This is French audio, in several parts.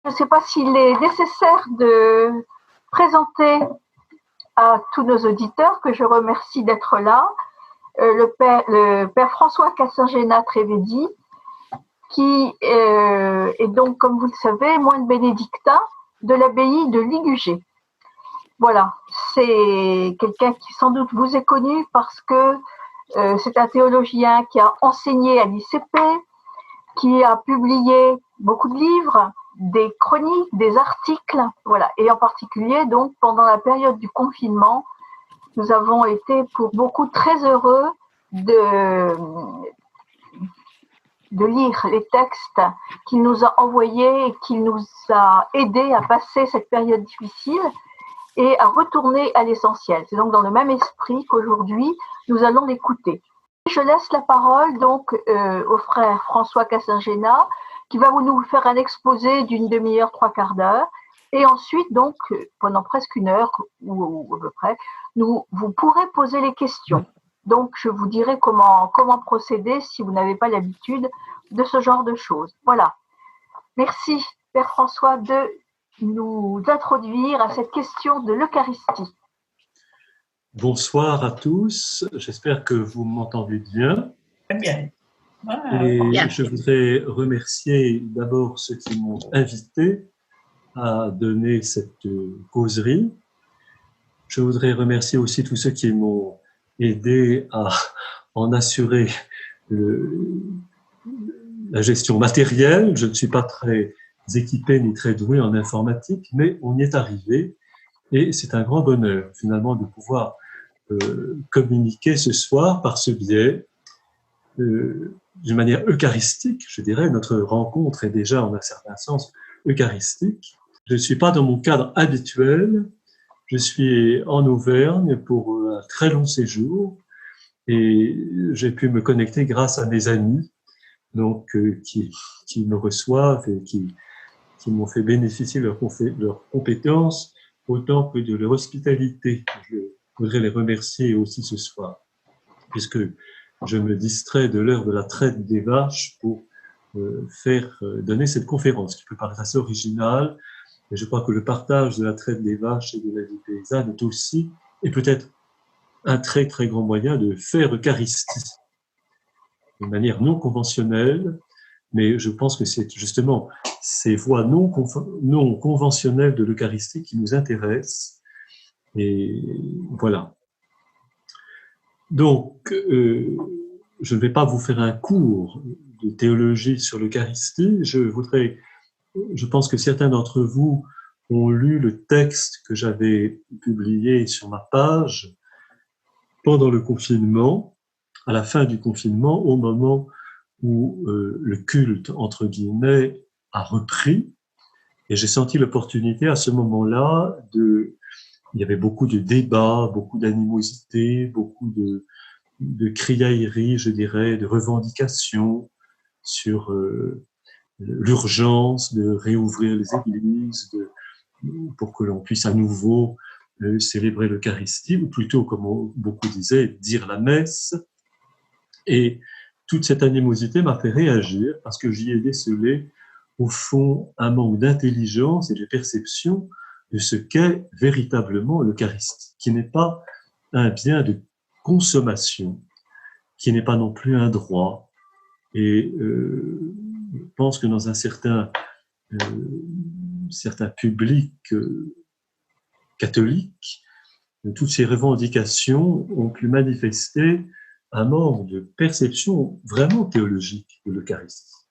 Je ne sais pas s'il est nécessaire de présenter à tous nos auditeurs, que je remercie d'être là, le père François Cassagena-Trevedi, qui est donc, comme vous le savez, moine bénédictin de l'abbaye de Ligugé. Voilà, c'est quelqu'un qui sans doute vous est connu parce que c'est un théologien qui a enseigné à l'ICP, qui a publié beaucoup de livres, des chroniques, des articles, voilà. Et en particulier, donc, pendant la période du confinement, nous avons été pour beaucoup très heureux de lire les textes qu'il nous a envoyés et qu'il nous a aidés à passer cette période difficile et à retourner à l'essentiel. C'est donc dans le même esprit qu'aujourd'hui, nous allons l'écouter. Je laisse la parole donc au frère François Cassagena, qui va nous faire un exposé d'une demi-heure, trois quarts d'heure. Et ensuite, donc, pendant presque une heure, ou à peu près, vous pourrez poser les questions. Donc, je vous dirai comment procéder si vous n'avez pas l'habitude de ce genre de choses. Voilà. Merci, Père François, de nous introduire à cette question de l'Eucharistie. Bonsoir à tous, j'espère que vous m'entendez bien. Très bien. Et je voudrais remercier d'abord ceux qui m'ont invité à donner cette causerie. Je voudrais remercier aussi tous ceux qui m'ont aidé à en assurer la gestion matérielle. Je ne suis pas très équipé ni très doué en informatique, mais on y est arrivé et c'est un grand bonheur finalement de pouvoir communiquer ce soir par ce biais d'une manière eucharistique, je dirais. Notre rencontre est déjà en un certain sens eucharistique. Je ne suis pas dans mon cadre habituel, je suis en Auvergne pour un très long séjour et j'ai pu me connecter grâce à mes amis donc, qui me reçoivent et qui m'ont fait bénéficier de leurs compétences autant que de leur hospitalité. Je voudrais les remercier aussi ce soir, puisque je me distrais de l'heure de la traite des vaches pour donner cette conférence, qui peut paraître assez originale, mais je crois que le partage de la traite des vaches et de la vie paysanne est aussi, et peut-être un très très grand moyen de faire Eucharistie, de manière non conventionnelle, mais je pense que c'est justement ces voies non conventionnelles de l'Eucharistie qui nous intéressent. Et voilà. Donc, je ne vais pas vous faire un cours de théologie sur l'Eucharistie. Je pense que certains d'entre vous ont lu le texte que j'avais publié sur ma page pendant le confinement, à la fin du confinement, au moment où le culte, entre guillemets, a repris. Et j'ai senti l'opportunité à ce moment-là il y avait beaucoup de débats, beaucoup d'animosité, beaucoup de criailleries, je dirais, de revendications sur l'urgence de réouvrir les églises, pour que l'on puisse à nouveau célébrer l'Eucharistie, ou plutôt, comme beaucoup disaient, dire la messe. Et toute cette animosité m'a fait réagir parce que j'y ai décelé, au fond, un manque d'intelligence et de perception de ce qu'est véritablement l'Eucharistie, qui n'est pas un bien de consommation, qui n'est pas non plus un droit. Et je pense que dans un certain public catholique, toutes ces revendications ont pu manifester un manque de perception vraiment théologique de l'Eucharistie.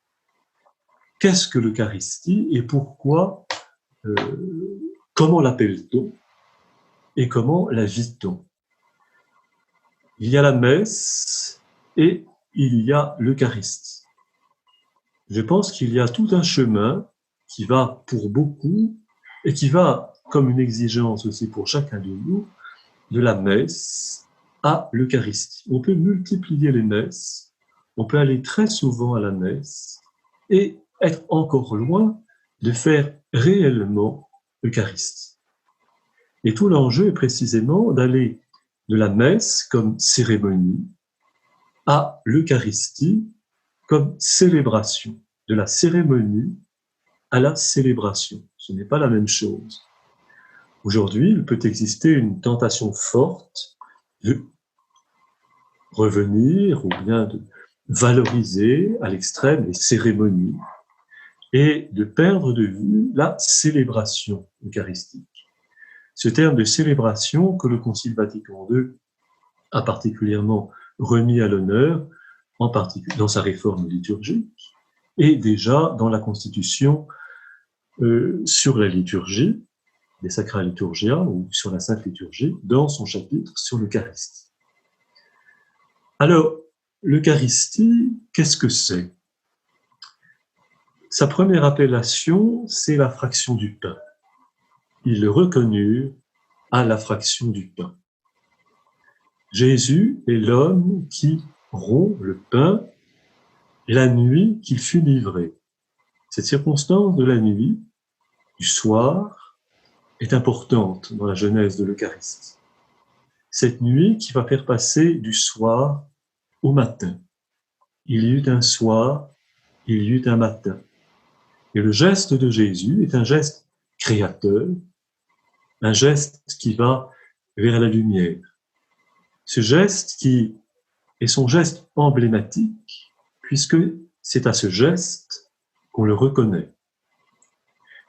Qu'est-ce que l'Eucharistie et pourquoi, comment l'appelle-t-on et comment la vit-on? Il y a la messe et il y a l'Eucharistie. Je pense qu'il y a tout un chemin qui va pour beaucoup et qui va comme une exigence aussi pour chacun de nous, de la messe à l'Eucharistie. On peut multiplier les messes, on peut aller très souvent à la messe et être encore loin de faire réellement l'Eucharistie. Et tout l'enjeu est précisément d'aller de la messe comme cérémonie à l'Eucharistie comme célébration, de la cérémonie à la célébration. Ce n'est pas la même chose. Aujourd'hui, il peut exister une tentation forte de revenir ou bien de valoriser à l'extrême les cérémonies et de perdre de vue la célébration eucharistique. Ce terme de célébration que le Concile Vatican II a particulièrement remis à l'honneur, en particulier dans sa réforme liturgique, et déjà dans la Constitution sur la liturgie, des Sacra Liturgia, ou sur la Sainte Liturgie, dans son chapitre sur l'Eucharistie. Alors, l'Eucharistie, qu'est-ce que c'est? Sa première appellation, c'est la fraction du pain. Ils reconnurent à la fraction du pain. Jésus est l'homme qui rompt le pain la nuit qu'il fut livré. Cette circonstance de la nuit, du soir, est importante dans la genèse de l'Eucharistie. Cette nuit qui va faire passer du soir au matin. Il y eut un soir, il y eut un matin. Et le geste de Jésus est un geste créateur, un geste qui va vers la lumière. Ce geste qui est son geste emblématique, puisque c'est à ce geste qu'on le reconnaît.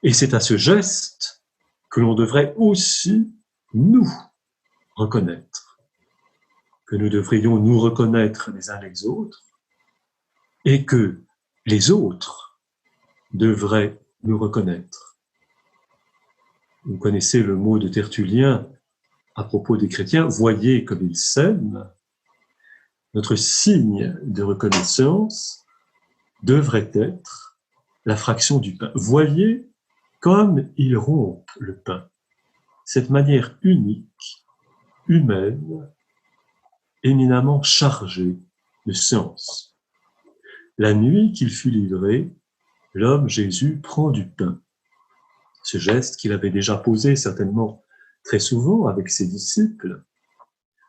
Et c'est à ce geste que l'on devrait aussi nous reconnaître, que nous devrions nous reconnaître les uns les autres, et que les autres devraient nous reconnaître. Vous connaissez le mot de Tertullien à propos des chrétiens, « Voyez comme ils s'aiment ». Notre signe de reconnaissance devrait être la fraction du pain. Voyez comme ils rompent le pain. Cette manière unique, humaine, éminemment chargée de sens. La nuit qu'il fut livré, l'homme Jésus prend du pain. Ce geste qu'il avait déjà posé certainement très souvent avec ses disciples.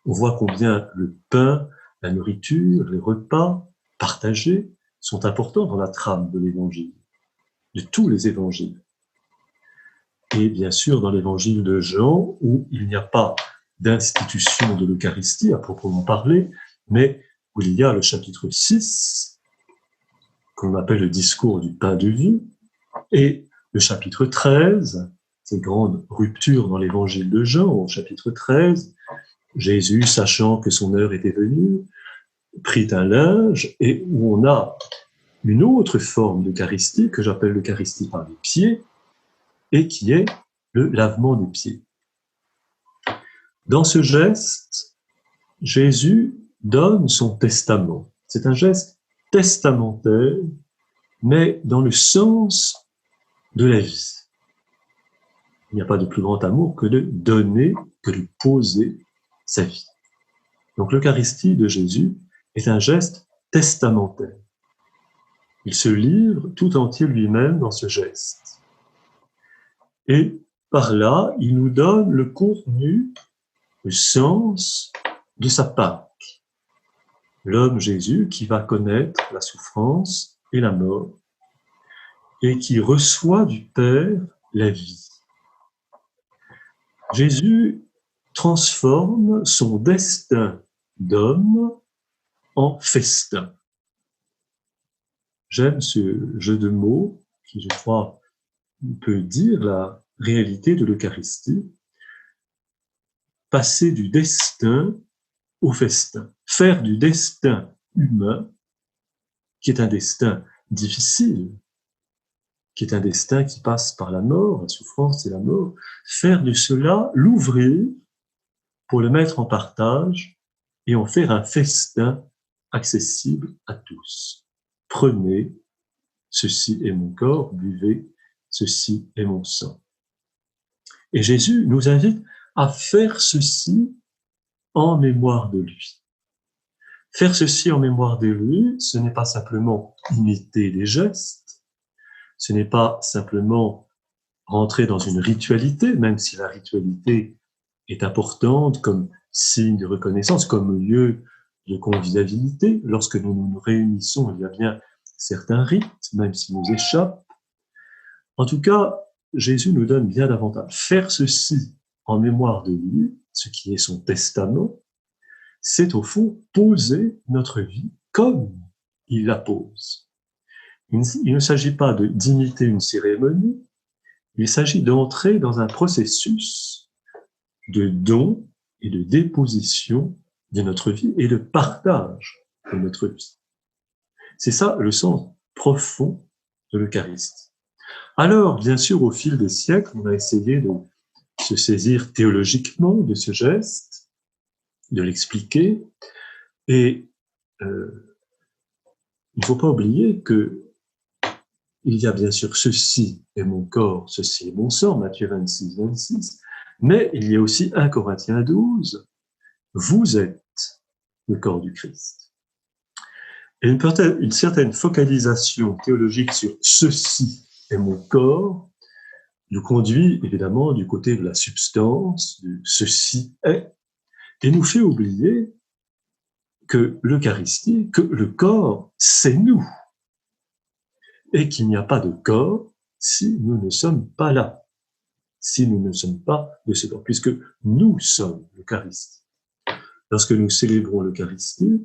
On voit combien le pain, la nourriture, les repas partagés sont importants dans la trame de l'évangile, de tous les évangiles. Et bien sûr, dans l'évangile de Jean, où il n'y a pas d'institution de l'Eucharistie à proprement parler, mais où il y a le chapitre 6, qu'on appelle le discours du pain de vie, et le chapitre 13, cette grande rupture dans l'évangile de Jean, au chapitre 13, Jésus, sachant que son heure était venue, prit un linge, et où on a une autre forme d'Eucharistie, que j'appelle l'Eucharistie par les pieds, et qui est le lavement des pieds. Dans ce geste, Jésus donne son testament. C'est un geste testamentaire, mais dans le sens de la vie. Il n'y a pas de plus grand amour que de donner, que de poser sa vie. Donc l'Eucharistie de Jésus est un geste testamentaire. Il se livre tout entier lui-même dans ce geste. Et par là, il nous donne le contenu, le sens de sa Pâque. L'homme Jésus qui va connaître la souffrance et la mort et qui reçoit du Père la vie. Jésus transforme son destin d'homme en festin. J'aime ce jeu de mots qui, je crois, peut dire la réalité de l'Eucharistie. Passer du destin au festin. Faire du destin humain, qui est un destin difficile, qui est un destin qui passe par la mort, la souffrance et la mort, faire de cela, l'ouvrir pour le mettre en partage et en faire un festin accessible à tous. Prenez, ceci est mon corps, buvez, ceci est mon sang. Et Jésus nous invite à faire ceci en mémoire de lui. Faire ceci en mémoire de lui, ce n'est pas simplement imiter les gestes, ce n'est pas simplement rentrer dans une ritualité, même si la ritualité est importante comme signe de reconnaissance, comme lieu de convivialité. Lorsque nous nous réunissons, il y a bien certains rites, même s'ils nous échappent. En tout cas, Jésus nous donne bien davantage. Faire ceci en mémoire de lui, ce qui est son testament, c'est au fond poser notre vie comme il la pose. Il ne s'agit pas d'imiter une cérémonie, il s'agit d'entrer dans un processus de don et de déposition de notre vie et de partage de notre vie. C'est ça le sens profond de l'Eucharistie. Alors, bien sûr, au fil des siècles, on a essayé de se saisir théologiquement de ce geste, de l'expliquer, et il ne faut pas oublier que il y a bien sûr ceci est mon corps, ceci est mon sang, Matthieu 26, 26, mais il y a aussi 1 Corinthiens 12, vous êtes le corps du Christ. Et une certaine focalisation théologique sur ceci est mon corps nous conduit évidemment du côté de la substance, de ceci est, et nous fait oublier que l'Eucharistie, que le corps, c'est nous. Et qu'il n'y a pas de corps si nous ne sommes pas là, si nous ne sommes pas de ce corps, puisque nous sommes l'Eucharistie. Lorsque nous célébrons l'Eucharistie,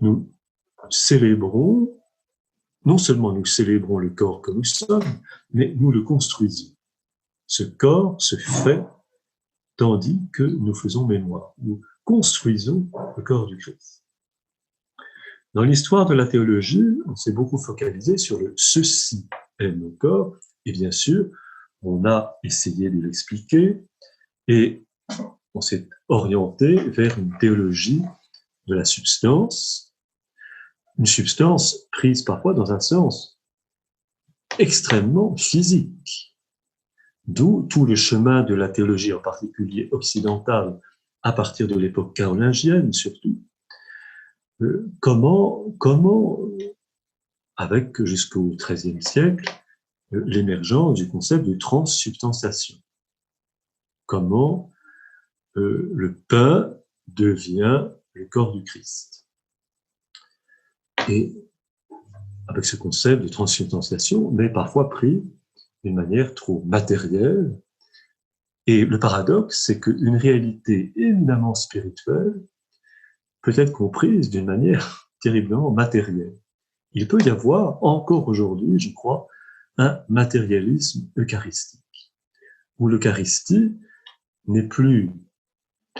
nous célébrons, non seulement nous célébrons le corps que nous sommes, mais nous le construisons. Ce corps se fait tandis que nous faisons mémoire. Nous construisons le corps du Christ. Dans l'histoire de la théologie, on s'est beaucoup focalisé sur le « ceci est mon corps », et bien sûr, on a essayé de l'expliquer, et on s'est orienté vers une théologie de la substance, une substance prise parfois dans un sens extrêmement physique, d'où tout le chemin de la théologie, en particulier occidentale, à partir de l'époque carolingienne surtout, comment, avec jusqu'au XIIIe siècle, l'émergence du concept de transsubstantiation. Comment le pain devient le corps du Christ. Et avec ce concept de transsubstantiation, mais parfois pris d'une manière trop matérielle. Et le paradoxe, c'est qu'une réalité éminemment spirituelle peut être comprise d'une manière terriblement matérielle. Il peut y avoir, encore aujourd'hui, je crois, un matérialisme eucharistique, où l'Eucharistie n'est plus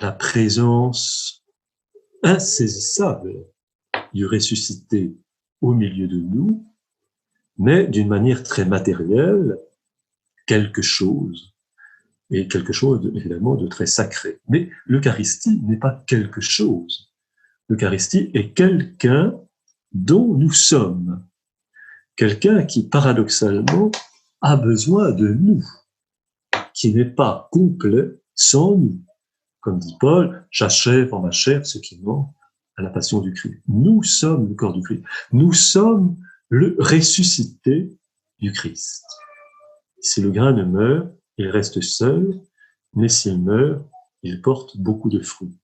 la présence insaisissable du ressuscité au milieu de nous, mais d'une manière très matérielle, quelque chose, et quelque chose évidemment de très sacré. Mais l'Eucharistie n'est pas quelque chose. L'Eucharistie est quelqu'un dont nous sommes, quelqu'un qui paradoxalement a besoin de nous, qui n'est pas complet sans nous. Comme dit Paul, j'achève en ma chair ce qui manque à la passion du Christ. Nous sommes le corps du Christ. Nous sommes le ressuscité du Christ. Si le grain ne meurt, il reste seul, mais s'il meurt, il porte beaucoup de fruits.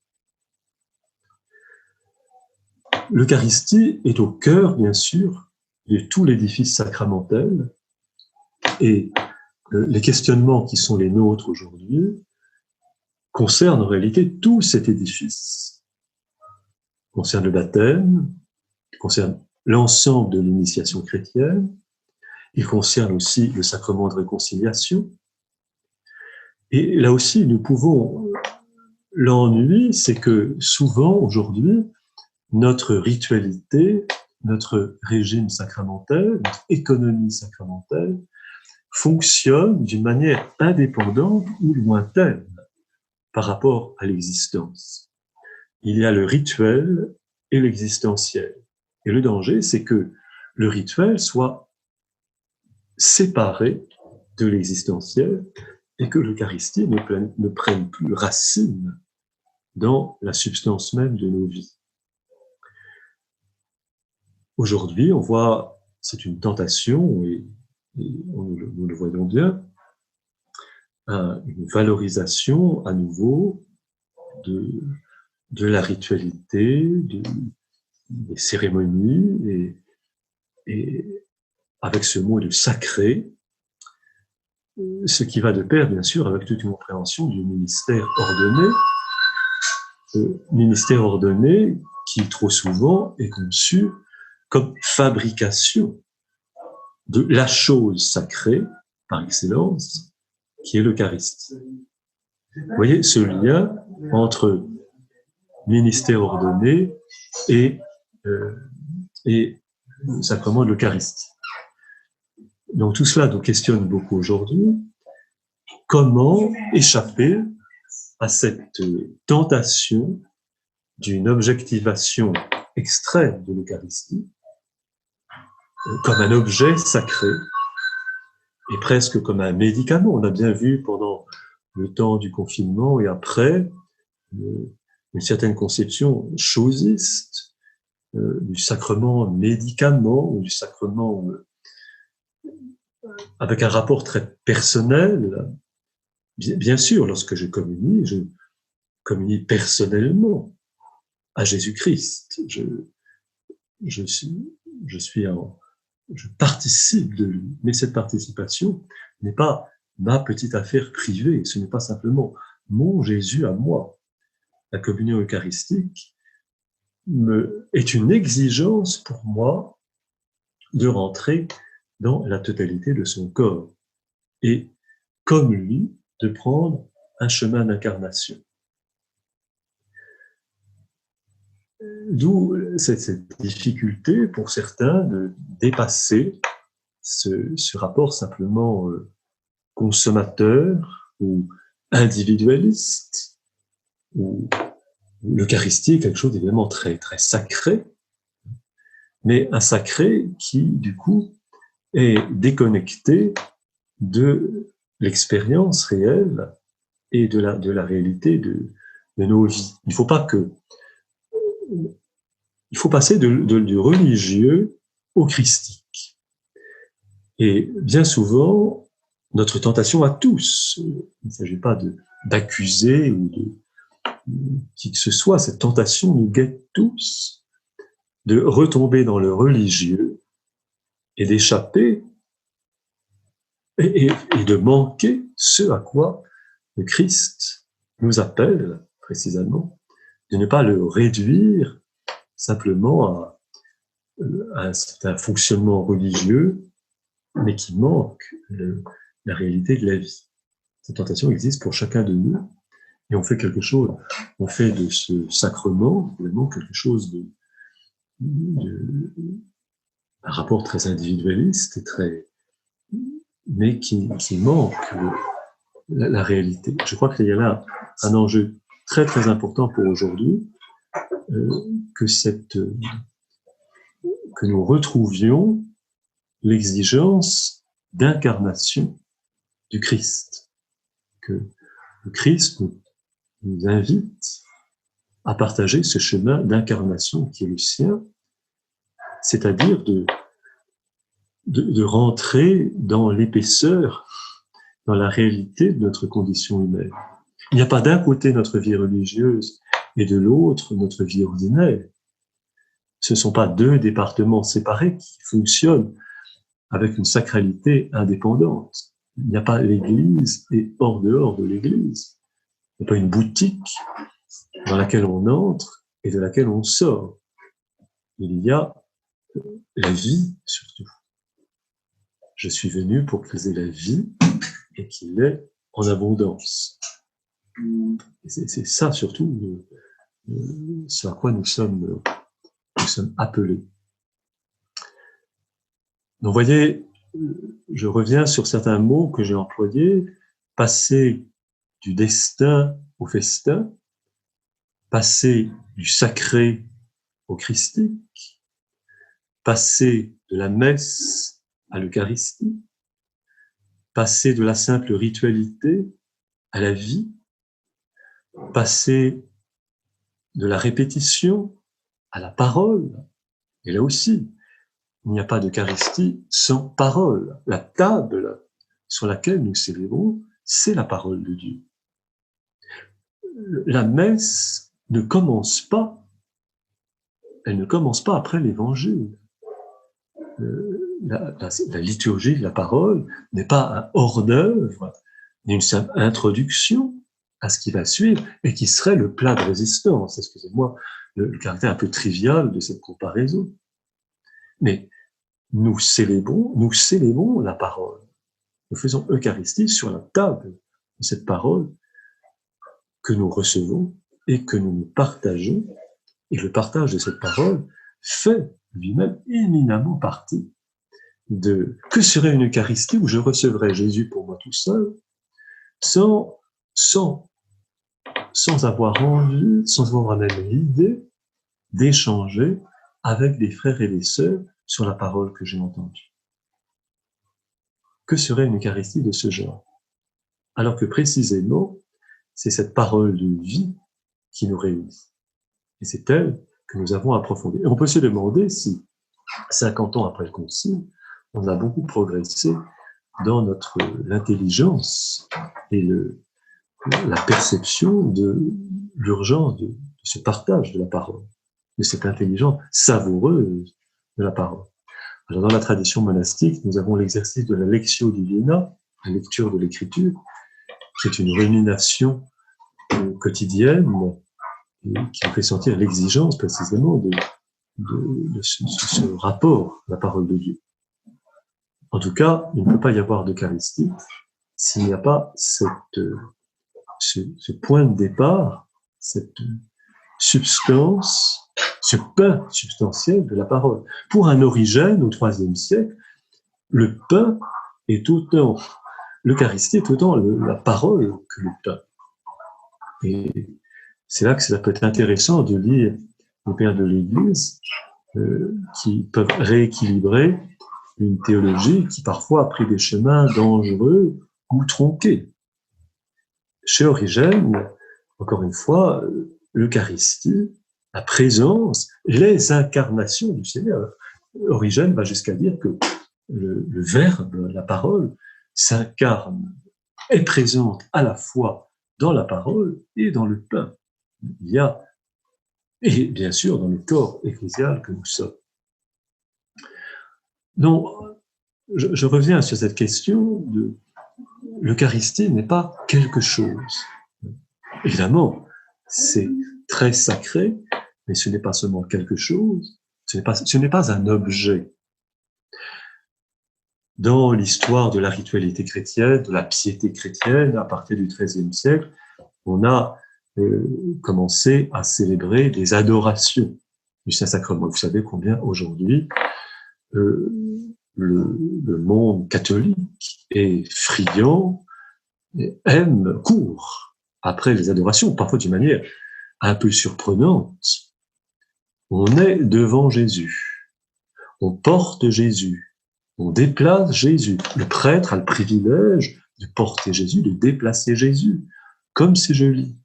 L'Eucharistie est au cœur, bien sûr, de tout l'édifice sacramentel, et les questionnements qui sont les nôtres aujourd'hui concernent en réalité tout cet édifice. Il concerne le baptême, il concerne l'ensemble de l'initiation chrétienne, il concerne aussi le sacrement de réconciliation. Et là aussi, nous pouvons... L'ennui, c'est que souvent, aujourd'hui, notre ritualité, notre régime sacramentel, notre économie sacramentelle fonctionne d'une manière indépendante ou lointaine par rapport à l'existence. Il y a le rituel et l'existentiel. Et le danger, c'est que le rituel soit séparé de l'existentiel et que l'Eucharistie ne prenne plus racine dans la substance même de nos vies. Aujourd'hui, on voit, c'est une tentation, et nous le voyons bien, une valorisation à nouveau de la ritualité, des cérémonies, et avec ce mot de sacré, ce qui va de pair, bien sûr, avec toute une compréhension du ministère ordonné. Ministère ordonné qui, trop souvent, est conçu comme fabrication de la chose sacrée, par excellence, qui est l'Eucharistie. Vous voyez ce lien entre ministère ordonné et le sacrement de l'Eucharistie. Donc tout cela nous questionne beaucoup aujourd'hui. Comment échapper à cette tentation d'une objectivation extrême de l'Eucharistie comme un objet sacré et presque comme un médicament. On a bien vu pendant le temps du confinement et après une certaine conception chosiste du sacrement médicament ou du sacrement avec un rapport très personnel. Bien sûr, lorsque je communie personnellement à Jésus-Christ. Je participe de lui. Mais cette participation n'est pas ma petite affaire privée. Ce n'est pas simplement mon Jésus à moi. La communion eucharistique est une exigence pour moi de rentrer dans la totalité de son corps et, comme lui, de prendre un chemin d'incarnation. D'où cette difficulté pour certains de dépasser ce rapport simplement consommateur ou individualiste, où l'Eucharistie est quelque chose d'évidemment très, très sacré, mais un sacré qui, du coup, est déconnecté de l'expérience réelle et de la réalité de nos vies. Il faut passer du religieux au christique. Et bien souvent, notre tentation à tous, il ne s'agit pas d'accuser ou de qui que ce soit, cette tentation nous guette tous, de retomber dans le religieux et d'échapper et de manquer ce à quoi le Christ nous appelle précisément, de ne pas le réduire simplement à un fonctionnement religieux, mais qui manque la réalité de la vie. Cette tentation existe pour chacun de nous, et on fait de ce sacrement, vraiment quelque chose un rapport très individualiste, mais qui manque la réalité. Je crois qu'il y a là un enjeu très très important pour aujourd'hui, que nous retrouvions l'exigence d'incarnation du Christ, que le Christ nous invite à partager ce chemin d'incarnation qui est le sien, c'est-à-dire de rentrer dans l'épaisseur, dans la réalité de notre condition humaine. Il n'y a pas d'un côté notre vie religieuse et de l'autre notre vie ordinaire. Ce ne sont pas deux départements séparés qui fonctionnent avec une sacralité indépendante. Il n'y a pas l'Église et hors dehors de l'Église. Il n'y a pas une boutique dans laquelle on entre et de laquelle on sort. Il y a la vie surtout. Je suis venu pour qu'ils aient la vie et qu'il est en abondance. Et c'est ça surtout ce à quoi nous sommes appelés. Donc, vous voyez, je reviens sur certains mots que j'ai employés, passer du destin au festin, passer du sacré au christique, passer de la messe à l'Eucharistie, passer de la simple ritualité à la vie, passer de la répétition à la parole. Et là aussi, il n'y a pas d'Eucharistie sans parole. La table sur laquelle nous célébrons, c'est la parole de Dieu. La messe ne commence pas, elle ne commence pas après l'Évangile. la liturgie, la parole, n'est pas un hors-d'œuvre, ni une simple introduction à ce qui va suivre et qui serait le plat de résistance. Excusez-moi le caractère un peu trivial de cette comparaison. Mais nous célébrons la parole. Nous faisons Eucharistie sur la table de cette parole que nous recevons et que nous partageons. Et le partage de cette parole fait lui-même éminemment partie de que serait une Eucharistie où je recevrais Jésus pour moi tout seul, sans avoir envie, sans avoir même l'idée d'échanger avec des frères et des sœurs sur la parole que j'ai entendue. Que serait une Eucharistie de ce genre? Alors que précisément, c'est cette parole de vie qui nous réunit. Et c'est elle que nous avons approfondie. Et on peut se demander si, 50 ans après le Concile, on a beaucoup progressé dans l'intelligence et la perception de l'urgence de ce partage de la parole, de cette intelligence savoureuse de la parole. Alors, dans la tradition monastique, nous avons l'exercice de la Lectio Divina, la lecture de l'Écriture, qui est une rumination quotidienne et qui nous fait sentir l'exigence précisément de ce rapport à la parole de Dieu. En tout cas, il ne peut pas y avoir d'Eucharistie s'il n'y a pas ce point de départ, cette substance, ce pain substantiel de la parole. Pour un Origène, au IIIe siècle, le pain est autant, l'Eucharistie est autant la parole que le pain. Et c'est là que ça peut être intéressant de lire les pères de l'Église qui peuvent rééquilibrer une théologie qui parfois a pris des chemins dangereux ou tronqués. Chez Origène, encore une fois, l'Eucharistie, la présence, les incarnations du Seigneur. Origène va jusqu'à dire que le Verbe, la parole, s'incarne, est présente à la fois dans la parole et dans le pain. Il y a, et bien sûr, dans le corps ecclésial que nous sommes. Donc, je reviens sur cette question de l'Eucharistie n'est pas quelque chose. Évidemment, c'est très sacré, mais ce n'est pas seulement quelque chose, ce n'est pas un objet. Dans l'histoire de la ritualité chrétienne, de la piété chrétienne, à partir du XIIIe siècle, on a commencé à célébrer des adorations du Saint-Sacrement. Vous savez combien aujourd'hui le monde catholique est friand, court après les adorations, parfois d'une manière un peu surprenante. On est devant Jésus, on porte Jésus, on déplace Jésus. Le prêtre a le privilège de porter Jésus, de déplacer Jésus, comme c'est joli.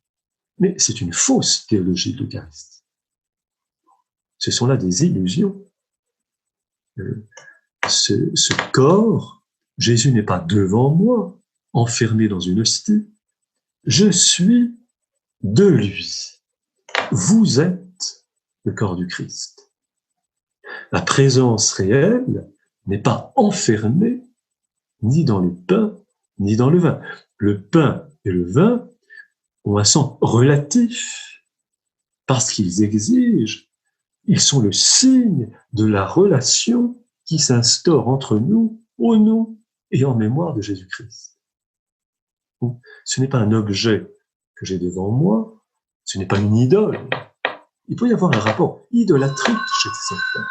Mais c'est une fausse théologie de l'Eucharistie. Ce sont là des illusions. Ce corps, Jésus n'est pas devant moi, enfermé dans une hostie. Je suis de lui. Vous êtes le corps du Christ. La présence réelle n'est pas enfermée ni dans le pain, ni dans le vin. Le pain et le vin ont un sens relatif parce qu'ils exigent, ils sont le signe de la relation qui s'instaure entre nous, au nom et en mémoire de Jésus-Christ. Donc, ce n'est pas un objet que j'ai devant moi, ce n'est pas une idole. Il peut y avoir un rapport idolâtrique chez certains.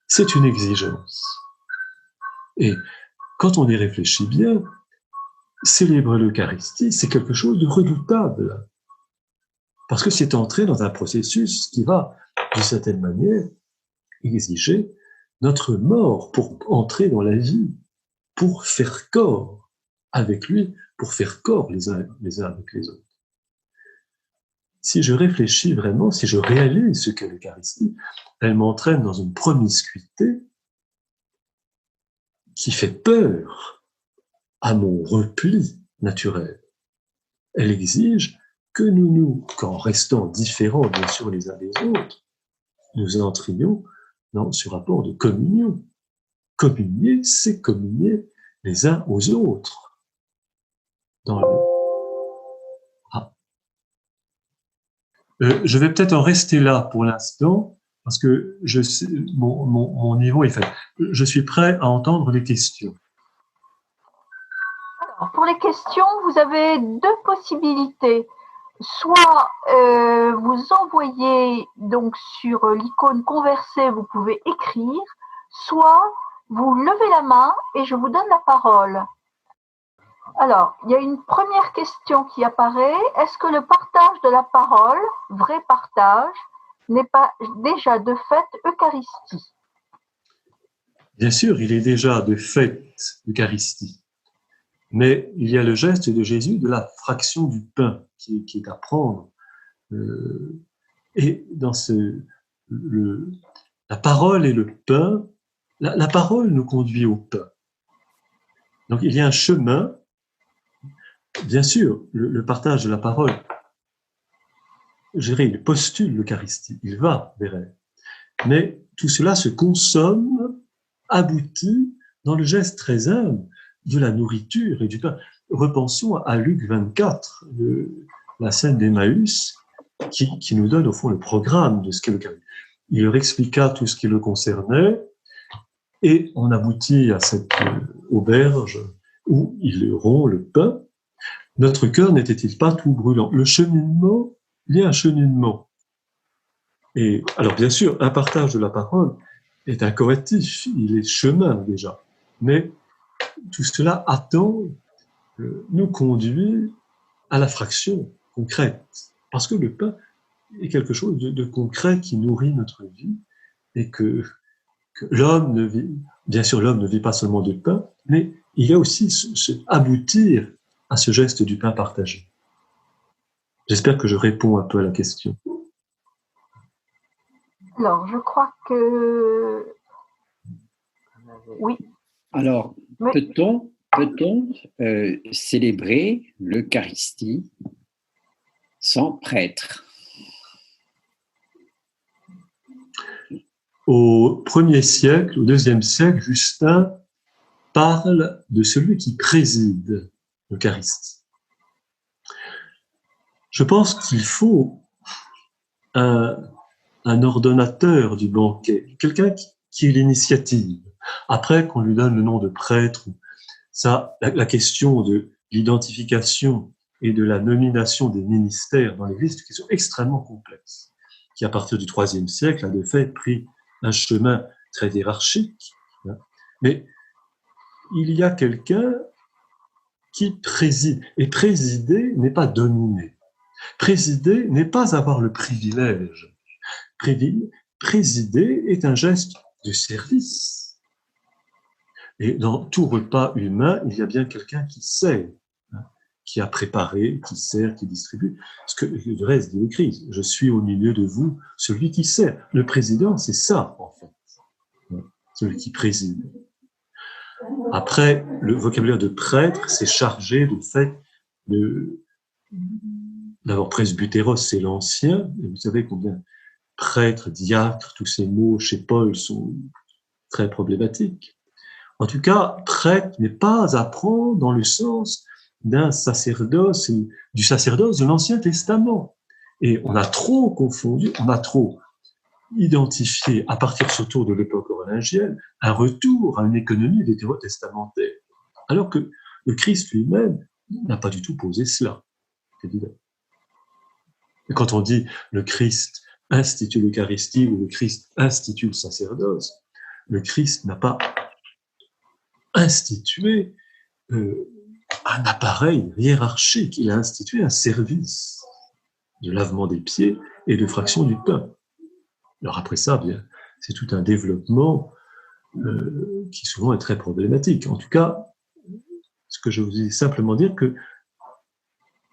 C'est une exigence. Et quand on y réfléchit bien, célébrer l'Eucharistie, c'est quelque chose de redoutable. Parce que c'est entrer dans un processus qui va, d'une certaine manière, exiger notre mort pour entrer dans la vie, pour faire corps avec lui, pour faire corps les uns avec les autres. Si je réfléchis vraiment, si je réalise ce qu'est l'Eucharistie, elle m'entraîne dans une promiscuité qui fait peur à mon repli naturel. Elle exige que qu'en restant différents bien sûr les uns des autres, nous entrions dans ce rapport de communion communier, c'est communier les uns aux autres. Je vais peut-être en rester là pour l'instant, parce que mon niveau est fait. Je suis prêt à entendre les questions. Alors, pour les questions, vous avez deux possibilités. Soit vous envoyez donc sur l'icône converser, vous pouvez écrire, soit vous levez la main et je vous donne la parole. Alors, il y a une première question qui apparaît. Est-ce que le partage de la parole, vrai partage, n'est pas déjà de fait Eucharistie? Bien sûr, il est déjà de fait Eucharistie. Mais il y a le geste de Jésus de la fraction du pain qui est à prendre. Et dans la parole et le pain, la parole nous conduit au pain. Donc il y a un chemin. Bien sûr, le partage de la parole, je dirais, il postule l'Eucharistie, il va vers elle. Mais tout cela se consomme, aboutit dans le geste très humble de la nourriture et du pain. Repensons à Luc 24, la scène d'Emmaüs, qui nous donne au fond le programme de ce qu'est l'Eucharistie. Il leur expliqua tout ce qui le concernait et on aboutit à cette auberge où ils rompt le pain. Notre cœur n'était-il pas tout brûlant? Le cheminement, il y a un cheminement. Et alors, bien sûr, un partage de la parole est un correctif, il est chemin déjà. Mais tout cela nous conduit à la fraction concrète. Parce que le pain est quelque chose de concret qui nourrit notre vie et que l'homme ne vit, bien sûr, l'homme ne vit pas seulement de pain, mais il y a aussi aboutir à ce geste du pain partagé. J'espère que je réponds un peu à la question. Alors, je crois que... Oui. Alors, peut-on célébrer l'Eucharistie sans prêtre? Au 1er siècle, au 2e siècle, Justin parle de celui qui préside l'Eucharistie. Je pense qu'il faut un ordonnateur du banquet, quelqu'un qui ait l'initiative. Après qu'on lui donne le nom de prêtre, ça, la question de l'identification et de la nomination des ministères dans l'Église, c'est une question extrêmement complexe, qui à partir du IIIe siècle a de fait pris un chemin très hiérarchique. Mais il y a quelqu'un qui préside. Et présider n'est pas dominer. Présider n'est pas avoir le privilège. Présider est un geste de service. Et dans tout repas humain, il y a bien quelqu'un qui sert, qui a préparé, qui sert, qui distribue. Ce que le reste dit le Christ. Je suis au milieu de vous, celui qui sert. Le président, c'est ça, en fait. Celui qui préside. Après, le vocabulaire de prêtre, c'est chargé de fait d'abord presbytéros, c'est l'ancien, et vous savez combien prêtre, diacre, tous ces mots chez Paul sont très problématiques. En tout cas, prêtre n'est pas à prendre dans le sens d'un sacerdoce, du sacerdoce de l'Ancien Testament. Et on a trop confondu, on a trop identifié, à partir surtout de l'époque carolingienne, un retour à une économie vétérotestamentaire. Alors que le Christ lui-même n'a pas du tout posé cela, évidemment. Et quand on dit le Christ institue l'Eucharistie ou le Christ institue le sacerdoce, le Christ n'a pas institué un appareil hiérarchique, il a institué un service de lavement des pieds et de fraction du pain. Alors après ça, bien, c'est tout un développement qui souvent est très problématique. En tout cas, ce que je vous dis simplement dire que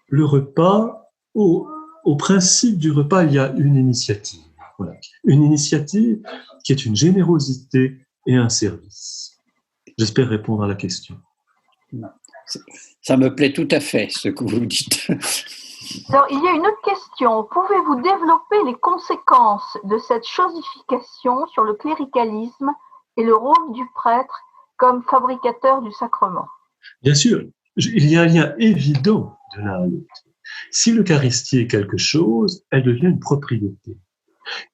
le repas, au principe du repas, il y a une initiative. Voilà. Une initiative qui est une générosité et un service. J'espère répondre à la question. Ça me plaît tout à fait, ce que vous dites. Alors, il y a une autre question. Pouvez-vous développer les conséquences de cette chosification sur le cléricalisme et le rôle du prêtre comme fabricateur du sacrement? Bien sûr, il y a un lien évident de l'un à l'autre. Si l'Eucharistie est quelque chose, elle devient une propriété.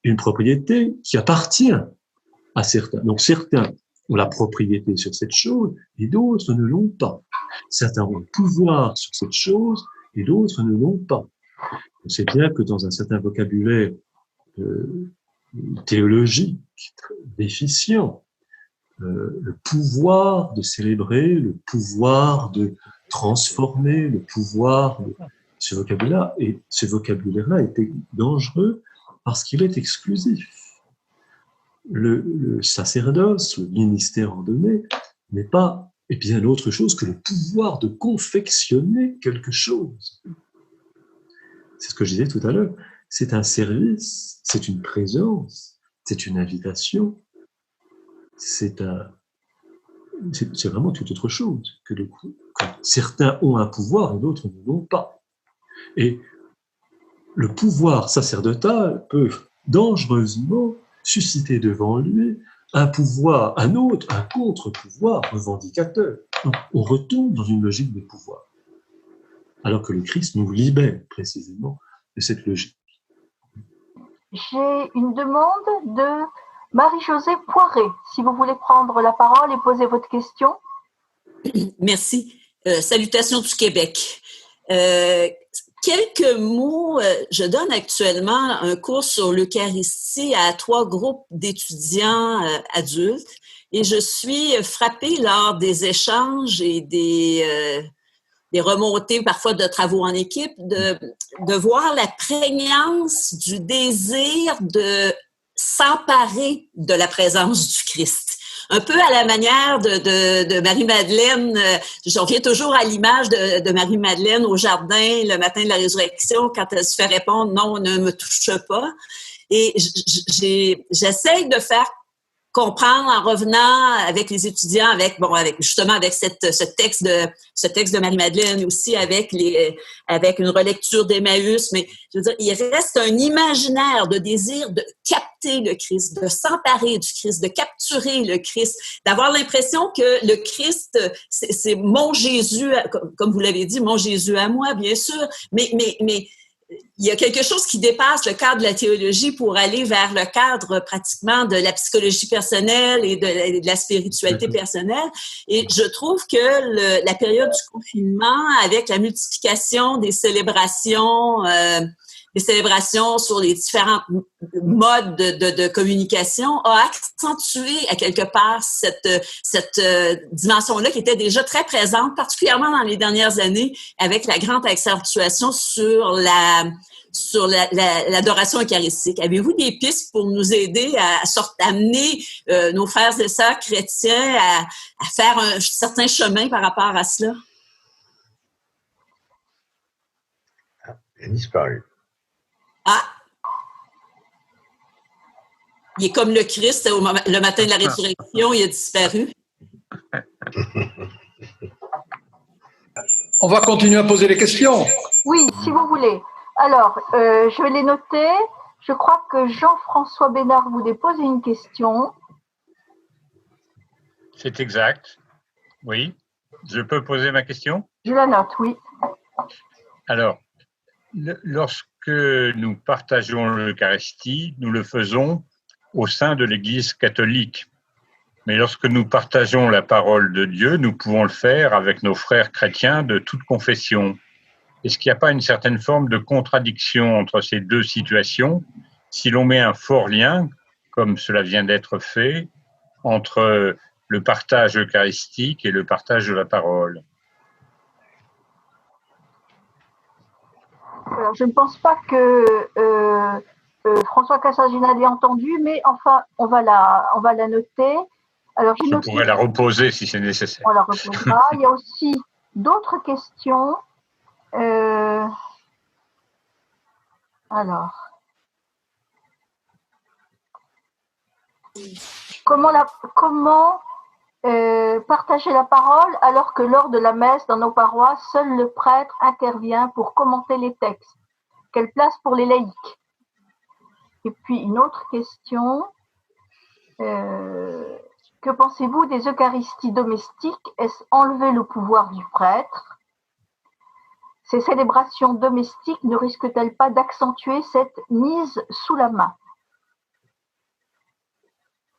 Une propriété qui appartient à certains. Donc certains ont la propriété sur cette chose et d'autres ne l'ont pas. Certains ont le pouvoir sur cette chose et d'autres ne l'ont pas. On sait bien que dans un certain vocabulaire théologique déficient, le pouvoir de célébrer, le pouvoir de transformer, le pouvoir de ce vocabulaire-là est dangereux parce qu'il est exclusif. Le sacerdoce, le ministère ordonné, n'est pas et bien autre chose que le pouvoir de confectionner quelque chose. C'est ce que je disais tout à l'heure. C'est un service, c'est une présence, c'est une invitation, c'est vraiment tout autre chose que certains ont un pouvoir et d'autres ne l'ont pas. Et le pouvoir sacerdotal peut dangereusement susciter devant lui un contre-pouvoir revendicateur. Donc, on retombe dans une logique de pouvoir, alors que le Christ nous libère précisément de cette logique. J'ai une demande de Marie-Josée Poiré. Si vous voulez prendre la parole et poser votre question. Merci. Salutations du Québec. Quelques mots. Je donne actuellement un cours sur l'Eucharistie à 3 groupes d'étudiants adultes et je suis frappée lors des échanges et des remontées parfois de travaux en équipe de voir la prégnance du désir de s'emparer de la présence du Christ. Un peu à la manière de Marie-Madeleine, je reviens toujours à l'image de Marie-Madeleine au jardin le matin de la résurrection quand elle se fait répondre « Non, ne me touche pas ». Et j'essaye de faire comprendre en revenant avec les étudiants, avec ce texte de Marie-Madeleine aussi avec une relecture d'Emmaüs, mais je veux dire, il reste un imaginaire de désir de capter le Christ, de s'emparer du Christ, de capturer le Christ, d'avoir l'impression que le Christ, c'est mon Jésus, comme vous l'avez dit, mon Jésus à moi, bien sûr, mais il y a quelque chose qui dépasse le cadre de la théologie pour aller vers le cadre pratiquement de la psychologie personnelle et de la spiritualité personnelle. Et je trouve que la période du confinement, avec la multiplication des célébrations sur les différents modes de communication, a accentué à quelque part cette dimension-là qui était déjà très présente, particulièrement dans les dernières années, avec la grande accentuation sur l'adoration eucharistique. Avez-vous des pistes pour nous aider à amener nos frères et sœurs chrétiens à faire un certain chemin par rapport à cela? Il a disparu. Ah! Il est comme le Christ le matin de la résurrection, il a disparu. On va continuer à poser les questions. Oui, si vous voulez. Alors, je vais les noter. Je crois que Jean-François Bénard voulait poser une question. C'est exact. Oui. Je peux poser ma question? Je la note, oui. Alors, lorsque nous partageons l'Eucharistie, nous le faisons au sein de l'Église catholique. Mais lorsque nous partageons la parole de Dieu, nous pouvons le faire avec nos frères chrétiens de toute confession. Est-ce qu'il n'y a pas une certaine forme de contradiction entre ces deux situations si l'on met un fort lien, comme cela vient d'être fait, entre le partage eucharistique et le partage de la parole? Alors, je ne pense pas que François Cassagina l'ait entendu, mais enfin, on va la noter. Alors, Je pourrais la reposer si c'est nécessaire. On la reposera. Il y a aussi d'autres questions. Alors, comment partager la parole alors que lors de la messe dans nos paroisses, seul le prêtre intervient pour commenter les textes? Quelle place pour les laïcs? Et puis une autre question. Que pensez-vous des Eucharisties domestiques? Est-ce enlever le pouvoir du prêtre? Ces célébrations domestiques ne risquent-elles pas d'accentuer cette mise sous la main?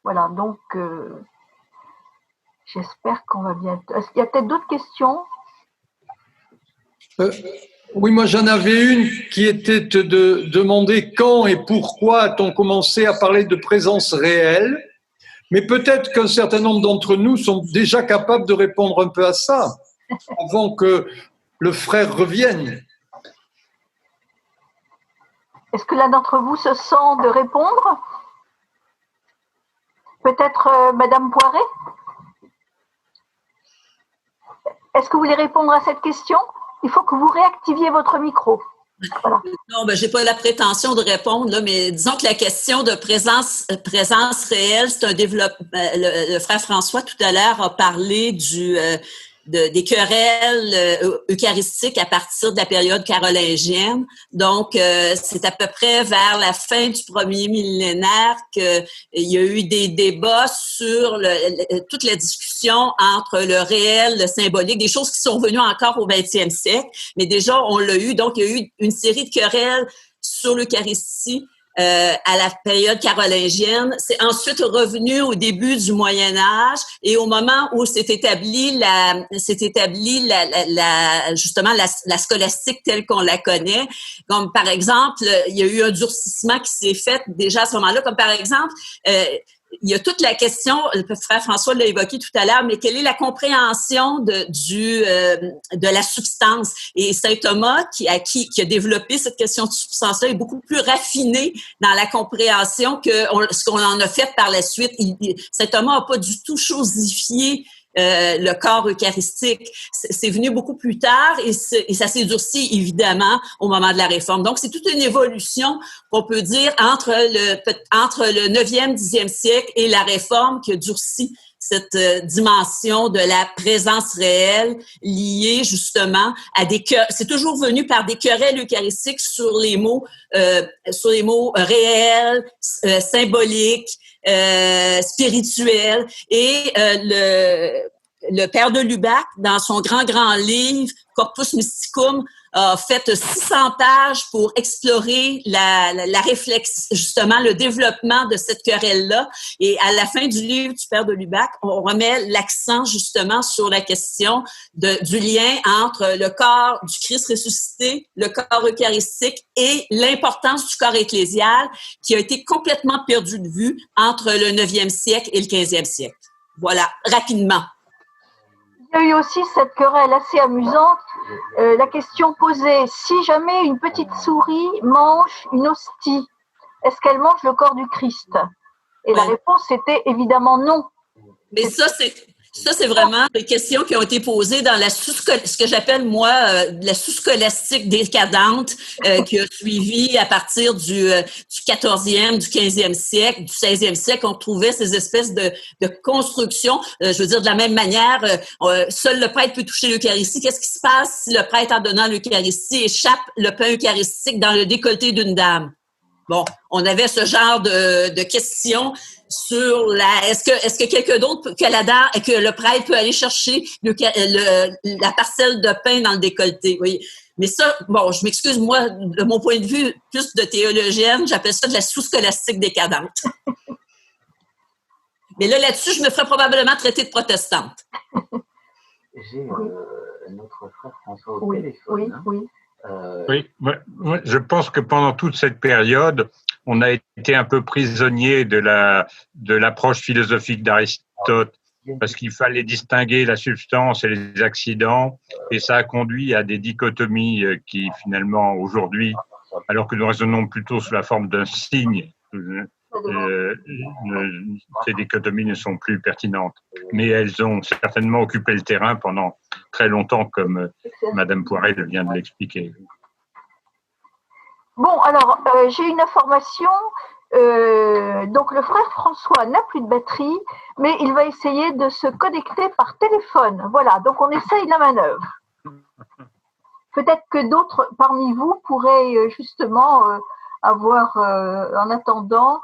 Voilà, donc j'espère qu'on va bien. Est-ce qu'il y a peut-être d'autres questions? Oui, moi j'en avais une qui était de demander quand et pourquoi a-t-on commencé à parler de présence réelle, mais peut-être qu'un certain nombre d'entre nous sont déjà capables de répondre un peu à ça, avant que le frère revienne. Est-ce que l'un d'entre vous se sent de répondre? Peut-être Madame Poiret? Est-ce que vous voulez répondre à cette question? Il faut que vous réactiviez votre micro. Voilà. Non, ben, j'ai pas la prétention de répondre, là, mais disons que la question de présence réelle, c'est un développement. Le frère François, tout à l'heure, a parlé des querelles eucharistiques à partir de la période carolingienne. Donc, c'est à peu près vers la fin du premier millénaire qu'il y a eu des débats sur toute la discussion entre le réel, le symbolique, des choses qui sont revenues encore au 20e siècle, mais déjà, on l'a eu. Donc, il y a eu une série de querelles sur l'Eucharistie à la période carolingienne. C'est ensuite revenu au début du Moyen Âge et au moment où s'est établie justement la scolastique telle qu'on la connaît. Comme par exemple, il y a eu un durcissement qui s'est fait déjà à ce moment-là. Comme par exemple, il y a toute la question, le frère François l'a évoqué tout à l'heure, mais quelle est la compréhension de la substance? Et saint Thomas, qui a développé cette question de substance-là, est beaucoup plus raffiné dans la compréhension que ce qu'on en a fait par la suite. Saint Thomas n'a pas du tout chosifié le corps eucharistique. C'est venu beaucoup plus tard et ça s'est durci évidemment au moment de la Réforme. Donc, c'est toute une évolution qu'on peut dire entre le 9e, 10e siècle et la Réforme qui a durci cette dimension de la présence réelle liée justement à c'est toujours venu par des querelles eucharistiques sur les mots réels, symboliques, spirituels. Et le père de Lubac, dans son grand livre Corpus Mysticum, a fait 600 pages pour explorer la réflexion, justement le développement de cette querelle-là. Et à la fin du livre du père de Lubac, on remet l'accent justement sur la question du lien entre le corps du Christ ressuscité, le corps eucharistique et l'importance du corps ecclésial qui a été complètement perdu de vue entre le 9e siècle et le 15e siècle. Voilà, rapidement. Il y a eu aussi cette querelle assez amusante, la question posée, si jamais une petite souris mange une hostie, est-ce qu'elle mange le corps du Christ? Et la réponse était évidemment non. Mais ça, c'est vraiment des questions qui ont été posées dans ce que j'appelle, moi, la sous-scolastique décadente qui a suivi à partir du 14e, du 15e siècle, du 16e siècle. On trouvait ces espèces de constructions. Je veux dire, de la même manière, seul le prêtre peut toucher l'Eucharistie. Qu'est-ce qui se passe si le prêtre, en donnant l'Eucharistie, échappe le pain eucharistique dans le décolleté d'une dame? Bon, on avait ce genre de questions sur est-ce que quelqu'un d'autre que le prêtre peut aller chercher la parcelle de pain dans le décolleté, oui. Mais ça, bon, je m'excuse, moi, de mon point de vue, plus de théologienne, j'appelle ça de la sous-scolastique décadente. Mais là-dessus, je me ferais probablement traiter de protestante. J'ai notre frère François au téléphone. Oui. Oui, moi, je pense que pendant toute cette période, on a été un peu prisonnier de l'approche philosophique d'Aristote, parce qu'il fallait distinguer la substance et les accidents, et ça a conduit à des dichotomies qui finalement aujourd'hui, alors que nous raisonnons plutôt sous la forme d'un signe, ces dichotomies ne sont plus pertinentes, mais elles ont certainement occupé le terrain pendant très longtemps, comme Madame Poiret vient de l'expliquer. Bon, alors, j'ai une information. Donc, le frère François n'a plus de batterie, mais il va essayer de se connecter par téléphone. Voilà, donc on essaye la manœuvre. Peut-être que d'autres parmi vous pourraient justement avoir, en attendant,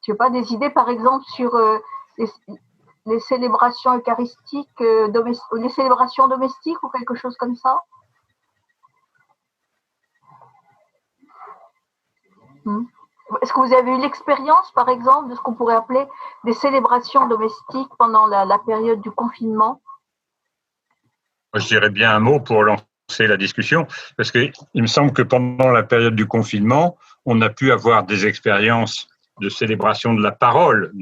je sais pas, des idées par exemple sur les célébrations eucharistiques, les célébrations domestiques ou quelque chose comme ça? Est-ce que vous avez eu l'expérience, par exemple, de ce qu'on pourrait appeler des célébrations domestiques pendant la période du confinement? Moi, je dirais bien un mot pour lancer la discussion, parce qu'il me semble que pendant la période du confinement, on a pu avoir des expériences de célébration de la parole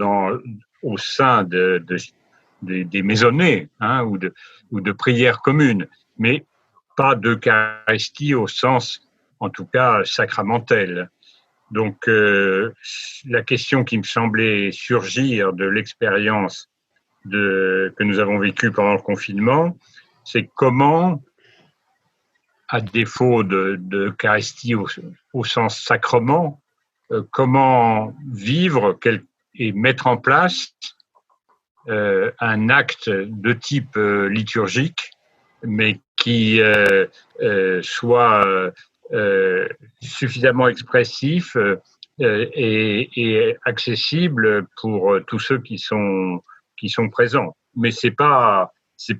au sein des maisonnées, hein, ou de prières communes, mais pas d'Eucharistie au sens, en tout cas, sacramentel. Donc, la question qui me semblait surgir de l'expérience que nous avons vécue pendant le confinement, c'est comment, à défaut d'Eucharistie au sens sacrement, comment vivre et mettre en place un acte de type liturgique, mais qui soit suffisamment expressif et accessible pour tous ceux qui sont présents. Mais c'est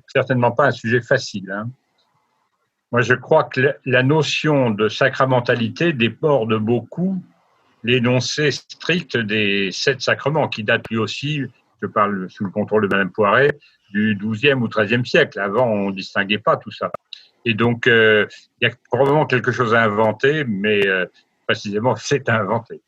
certainement pas un sujet facile, hein. Moi, je crois que la notion de sacramentalité déborde beaucoup l'énoncé strict des 7 sacrements, qui date lui aussi, je parle sous le contrôle de Madame Poiret, du XIIe ou XIIIe siècle. Avant, on ne distinguait pas tout ça. Et donc, il y a probablement quelque chose à inventer, mais précisément, c'est à inventer.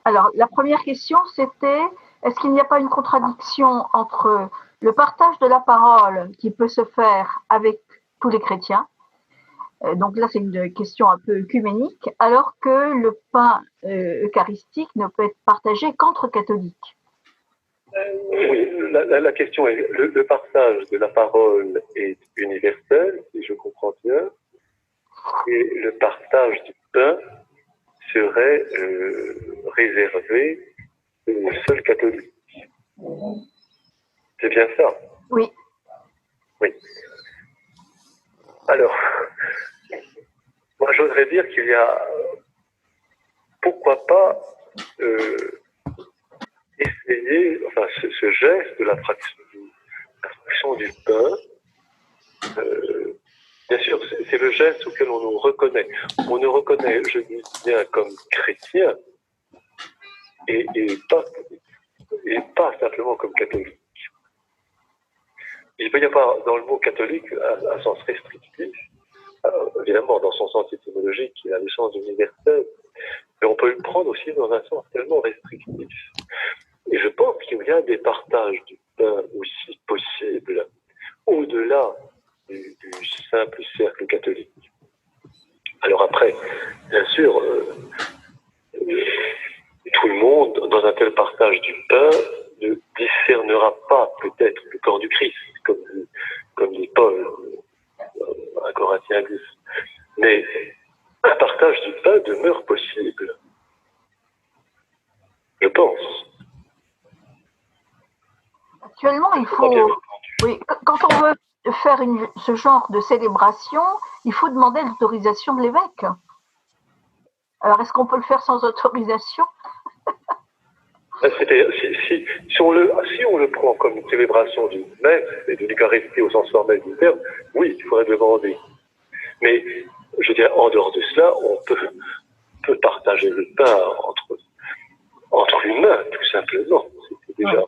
Alors, la première question, c'était, est-ce qu'il n'y a pas une contradiction entre le partage de la parole qui peut se faire avec tous les chrétiens, donc là c'est une question un peu œcuménique, alors que le pain eucharistique ne peut être partagé qu'entre catholiques? Oui, la question est, le partage de la parole est universel, si je comprends bien, et le partage du pain serait réservé aux seuls catholiques. C'est bien ça? Oui. Oui. Alors, moi j'oserais dire qu'il y a, pourquoi pas, essayer, enfin ce geste de la fraction du pain, bien sûr, c'est le geste auquel on nous reconnaît. On nous reconnaît, je dis bien, comme chrétien, et pas simplement comme catholique. Il peut y avoir dans le mot catholique un sens restrictif. Alors, évidemment, dans son sens étymologique, il a le sens universel, mais on peut le prendre aussi dans un sens tellement restrictif. Et je pense qu'il y a des partages du pain aussi possibles au-delà du simple cercle catholique. Alors après, bien sûr, tout le monde, dans un tel partage du pain, ne discernera pas peut-être le corps du Christ, comme dit Paul à Corinthiens 10. Mais un partage du pain demeure possible, je pense. Actuellement, il faut... Oui, quand on veut faire ce genre de célébration, il faut demander l'autorisation de l'évêque. Alors, est-ce qu'on peut le faire sans autorisation? Si on le prend comme une célébration du messe et de l'Eucharistie au sens formel du terme, oui, il faudrait le demander. Mais, je dirais, en dehors de cela, on peut partager le pain entre humains, tout simplement. C'est déjà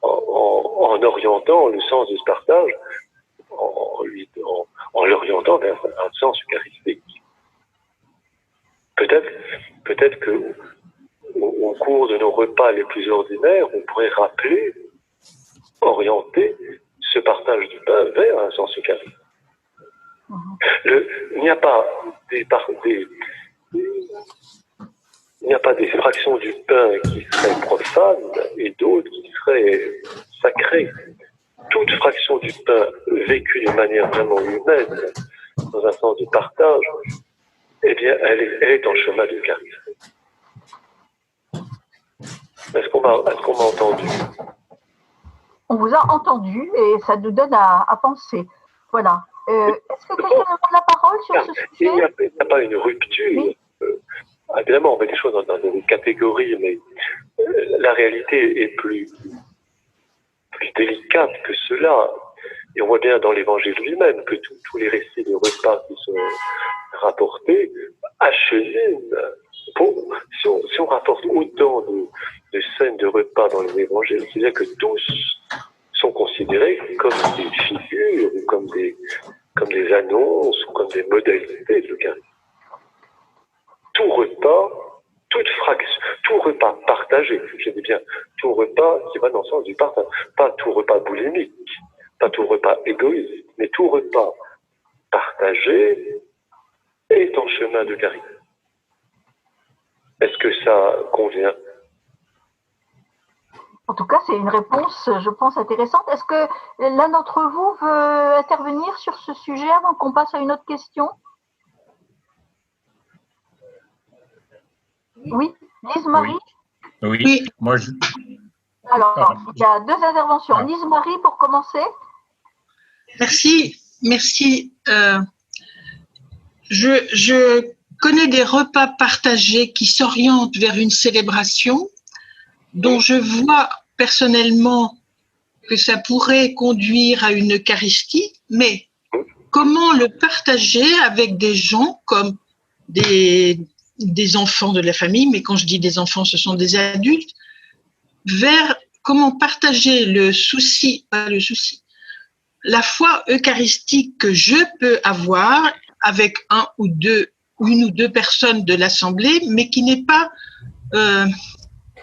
en orientant le sens de ce partage, en l'orientant vers un sens eucharistique. Peut-être que au cours de nos repas les plus ordinaires, on pourrait rappeler, orienter ce partage du pain vers un sens eucharistique. Il n'y a pas des fractions du pain qui seraient profanes et d'autres qui seraient sacrées. Toute fraction du pain vécue d'une manière vraiment humaine, dans un sens de partage, eh bien, elle est en chemin d'Eucharistie. Est-ce qu'on m'a entendu? On vous a entendu et ça nous donne à penser. Voilà. Est-ce que quelqu'un demande la parole sur ce sujet? Il n'y a pas une rupture. Oui. Évidemment, on met les choses dans des catégories, mais la réalité est plus délicate que cela. Et on voit bien dans l'évangile lui-même que tous les récits de repas qui sont rapportés acheminent. Si on rapporte autant de scènes de repas dans les évangiles, c'est-à-dire que tous sont considérés comme des figures, ou comme des annonces, ou comme des modalités de l'Eucharistie. Tout repas, toute fraction, tout repas partagé, je dis bien tout repas qui va dans le sens du partage, pas tout repas boulimique, pas tout repas égoïste, mais tout repas partagé est en chemin d'Eucharistie. Est-ce que ça convient? En tout cas, c'est une réponse, je pense, intéressante. Est-ce que l'un d'entre vous veut intervenir sur ce sujet avant qu'on passe à une autre question? Oui, Lise-Marie? Oui. Moi, Alors, il y a deux interventions. Lise-Marie, pour commencer. Merci. Je connais des repas partagés qui s'orientent vers une célébration dont je vois personnellement que ça pourrait conduire à une Eucharistie, mais comment le partager avec des gens comme des enfants de la famille, mais quand je dis des enfants, ce sont des adultes, vers comment partager la foi eucharistique que je peux avoir avec une ou deux personnes de l'Assemblée, mais qui n'est pas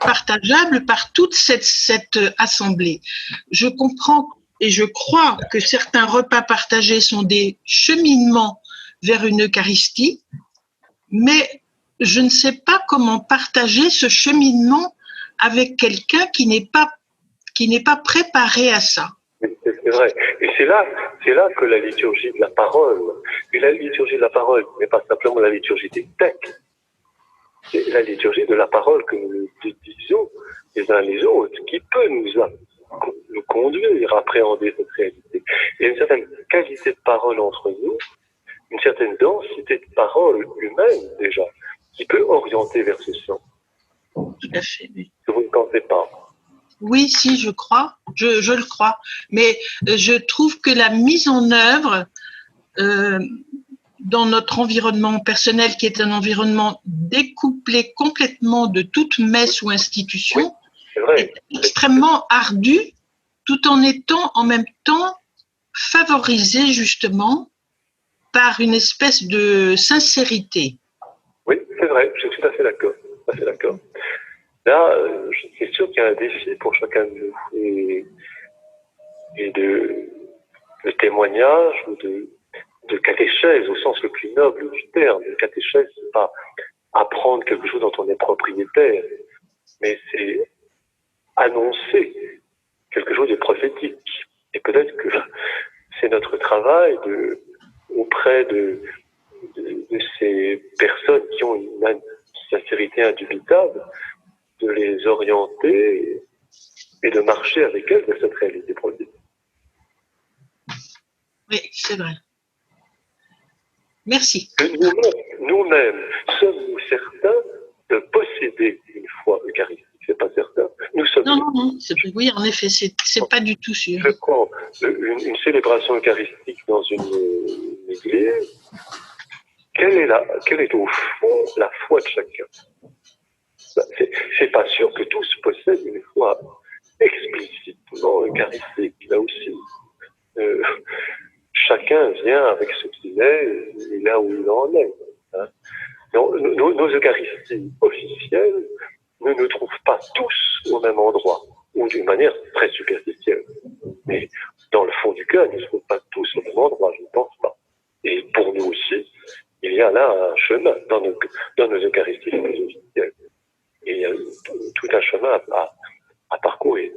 partageable par toute cette Assemblée. Je comprends et je crois que certains repas partagés sont des cheminements vers une Eucharistie, mais je ne sais pas comment partager ce cheminement avec quelqu'un qui n'est pas préparé à ça. C'est vrai. Et c'est là que la liturgie de la parole, et la liturgie de la parole n'est pas simplement la liturgie des textes, c'est la liturgie de la parole que nous disons les uns les autres, qui peut nous conduire à appréhender cette réalité. Il y a une certaine qualité de parole entre nous, une certaine densité de parole humaine déjà, qui peut orienter vers ce sens. Tout à fait, oui. Vous ne pensez pas? Oui, si, je crois, je le crois. Mais je trouve que la mise en œuvre dans notre environnement personnel, qui est un environnement découplé complètement de toute messe ou institution, est extrêmement ardue, tout en étant en même temps favorisée justement par une espèce de sincérité. Oui, c'est vrai, je suis tout à fait d'accord. Là, c'est sûr qu'il y a un défi pour chacun de nous, et de témoignage ou de catéchèse au sens le plus noble du terme. Le catéchèse, c'est pas apprendre quelque chose dont on est propriétaire, mais c'est annoncer quelque chose de prophétique. Et peut-être que c'est notre travail auprès de ces personnes qui ont une sincérité indubitable, de les orienter et de marcher avec elles vers cette réalité prophétique. Oui, c'est vrai. Merci. Nous-mêmes, sommes-nous certains de posséder une foi eucharistique? C'est pas certain. Nous sommes. Non. Oui, en effet, c'est pas du tout sûr. Je prends une célébration eucharistique dans une église. Quelle est au fond la foi de chacun? C'est pas sûr que tous possèdent une foi explicitement eucharistique. Là aussi, chacun vient avec ce qu'il est et là où il en est. Hein. Nos Eucharisties officielles ne nous trouvent pas tous au même endroit, ou d'une manière très superficielle. Mais dans le fond du cœur, ils ne se trouvent pas tous au même endroit, je ne pense pas. Et pour nous aussi, il y a là un chemin dans nos Eucharisties officielles. Et il y a tout un chemin à parcourir.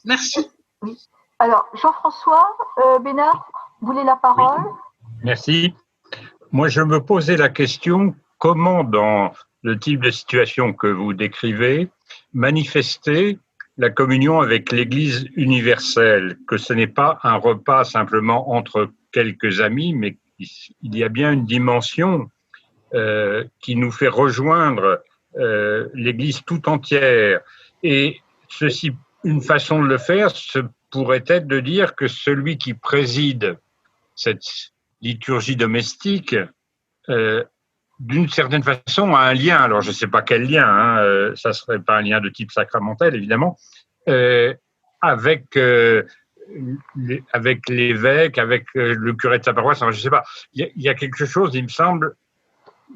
Merci. Oui. Alors, Jean-François Bénard, vous voulez la parole? Oui. Merci. Moi, je me posais la question, comment dans le type de situation que vous décrivez, manifester la communion avec l'Église universelle, que ce n'est pas un repas simplement entre quelques amis, mais il y a bien une dimension qui nous fait rejoindre l'Église tout entière. Et ceci, une façon de le faire, ce pourrait être de dire que celui qui préside cette liturgie domestique, d'une certaine façon, a un lien. Alors, je ne sais pas quel lien, hein, ça ne serait pas un lien de type sacramentel, évidemment, avec l'évêque, avec le curé de sa paroisse. Alors, je ne sais pas. Il y a quelque chose, il me semble,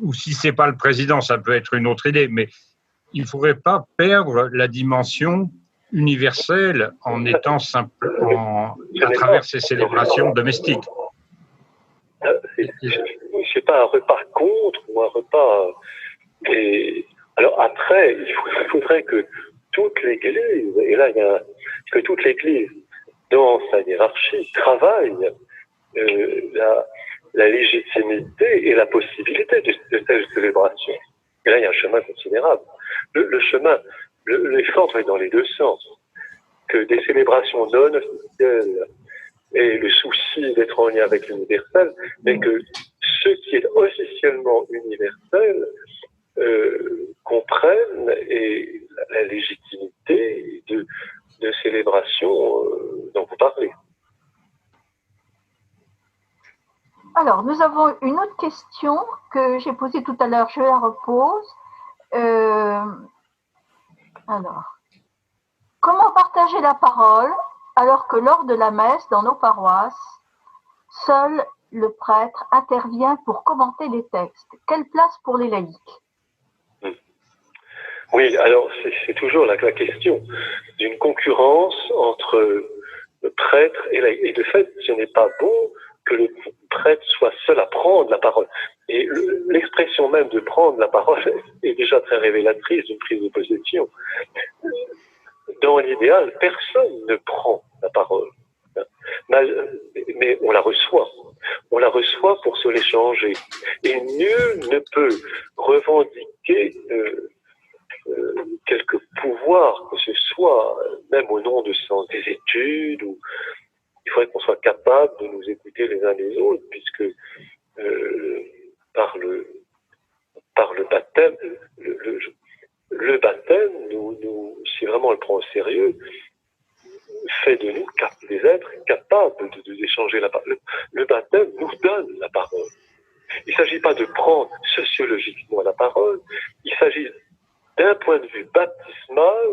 ou si ce n'est pas le président, ça peut être une autre idée, mais il ne faudrait pas perdre la dimension universelle en étant à travers ces célébrations domestiques. C'est pas un repas contre ou un repas. Alors après, il faudrait que toute l'Église, et là que toute l'Église, dans sa hiérarchie, travaille la légitimité et la possibilité de telles célébrations. Et là, il y a un chemin considérable. L'effort va dans les deux sens. Que des célébrations non officielles aient le souci d'être en lien avec l'universel, mais que ce qui est officiellement universel comprennent la légitimité de célébrations dont vous parlez. Alors, nous avons une autre question que j'ai posée tout à l'heure, je la repose. Alors, comment partager la parole alors que lors de la messe dans nos paroisses, seul le prêtre intervient pour commenter les textes? Quelle place pour les laïcs? Oui, alors c'est toujours la question d'une concurrence entre le prêtre et laïc. Et de fait, ce n'est pas bon que le prêtre soit seul à prendre la parole. Et l'expression même de prendre la parole est déjà très révélatrice d'une prise de possession. Dans l'idéal, personne ne prend la parole, mais on la reçoit. On la reçoit pour se l'échanger. Et nul ne peut revendiquer quelque pouvoir que ce soit, même au nom des études, ou il faudrait qu'on soit capable de nous écouter les uns les autres, puisque par le baptême, le baptême, si vraiment on le prend au sérieux, fait de nous des êtres capables d'échanger la parole. Le baptême nous donne la parole. Il ne s'agit pas de prendre sociologiquement la parole, il s'agit d'un point de vue baptismal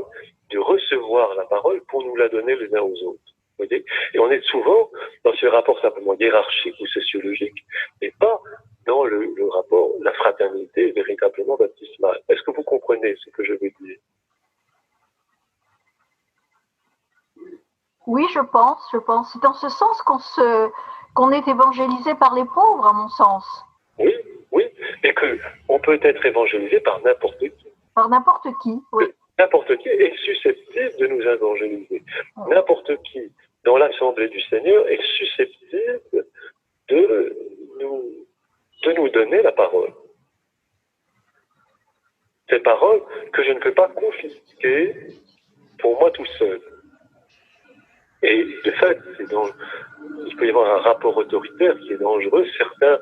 de recevoir la parole pour nous la donner les uns aux autres. Vous voyez ? Et on est souvent dans ce rapport simplement hiérarchique ou sociologique, et pas dans le rapport, la fraternité véritablement baptismale. Est-ce que vous comprenez ce que je veux dire ? Oui, je pense. C'est dans ce sens qu'on est évangélisé par les pauvres, à mon sens. Oui, et qu'on peut être évangélisé par n'importe qui. Par n'importe qui, oui. N'importe qui est susceptible de nous évangéliser. N'importe qui, dans l'Assemblée du Seigneur, est susceptible de nous donner la parole. Ces paroles que je ne peux pas confisquer pour moi tout seul. Et de fait, il peut y avoir un rapport autoritaire qui est dangereux. Certains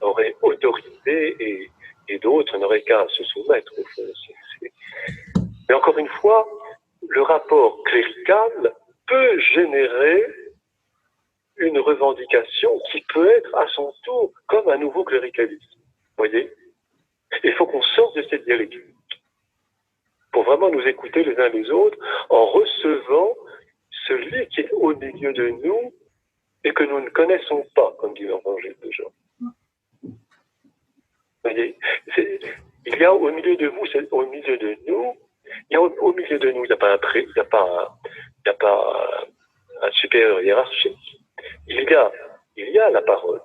auraient autorité et d'autres n'auraient qu'à se soumettre au fond. Mais encore une fois, le rapport clérical peut générer une revendication qui peut être à son tour comme un nouveau cléricalisme. Vous voyez ? Il faut qu'on sorte de cette dialectique pour vraiment nous écouter les uns les autres en recevant celui qui est au milieu de nous et que nous ne connaissons pas, comme dit l'Évangile de Jean. Vous voyez ? Il y a au milieu de vous, au milieu de nous, il n'y a pas un supérieur hiérarchique. Il y a la parole.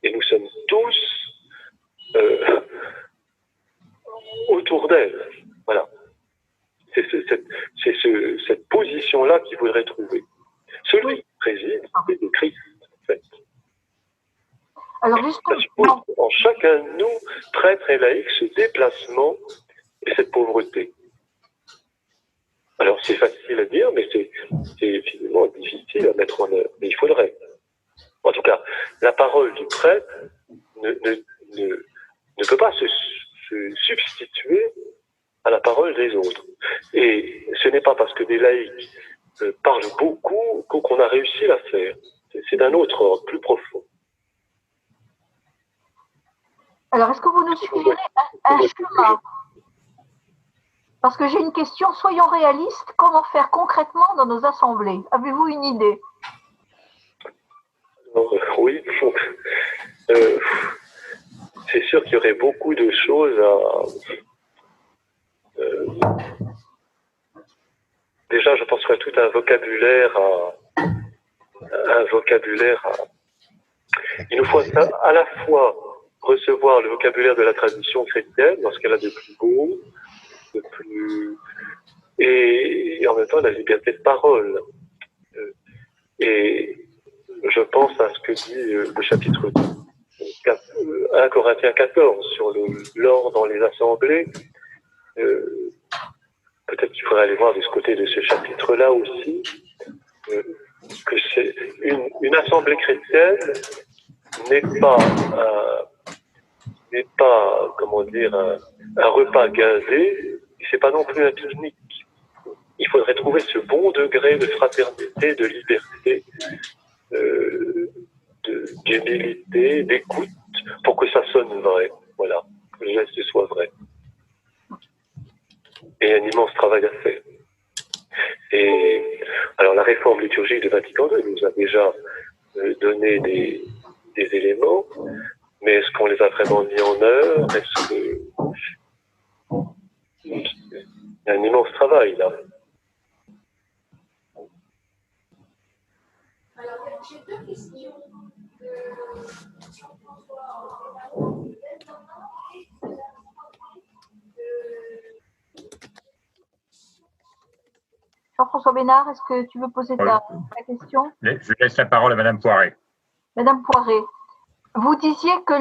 Et nous sommes tous autour d'elle. Voilà. C'est cette position-là qu'il faudrait trouver. Celui qui préside, c'est le Christ, en fait. Alors, ça suppose en chacun de nous, prêtres et laïcs, ce déplacement et cette pauvreté. Alors, c'est facile à dire, mais c'est finalement difficile à mettre en œuvre. Mais il faudrait. En tout cas, la parole du prêtre ne peut pas se substituer à la parole des autres. Et ce n'est pas parce que des laïcs parlent beaucoup qu'on a réussi à faire. C'est d'un autre ordre, plus profond. Alors, est-ce que vous nous suggérez un chemin? Parce que j'ai une question, soyons réalistes, comment faire concrètement dans nos assemblées? Avez-vous une idée? Oui, c'est sûr qu'il y aurait beaucoup de choses à... déjà, je pense qu'il y a tout un vocabulaire Il nous faut à la fois recevoir le vocabulaire de la tradition chrétienne, dans ce qu'elle a de plus beau, et en même temps la liberté de parole. Et je pense à ce que dit le chapitre 1 Corinthiens 14 sur l'or dans les assemblées. Peut-être qu'il faudrait aller voir de ce côté de ce chapitre-là aussi, que c'est une assemblée chrétienne n'est pas, comment dire, un repas gazé, et c'est pas non plus un pique-nique. Il faudrait trouver ce bon degré de fraternité, de liberté, d'humilité, d'écoute, pour que ça sonne vrai. Voilà, que le geste soit vrai. Et un immense travail à faire. Et alors la réforme liturgique de Vatican II nous a déjà donné des éléments, mais est-ce qu'on les a vraiment mis en œuvre? Est-ce que il y a un immense travail là? Alors, j'ai deux questions. Jean-François Bénard, est-ce que tu veux poser ta question? Je laisse la parole à Madame Poiret. Madame Poiret, vous disiez que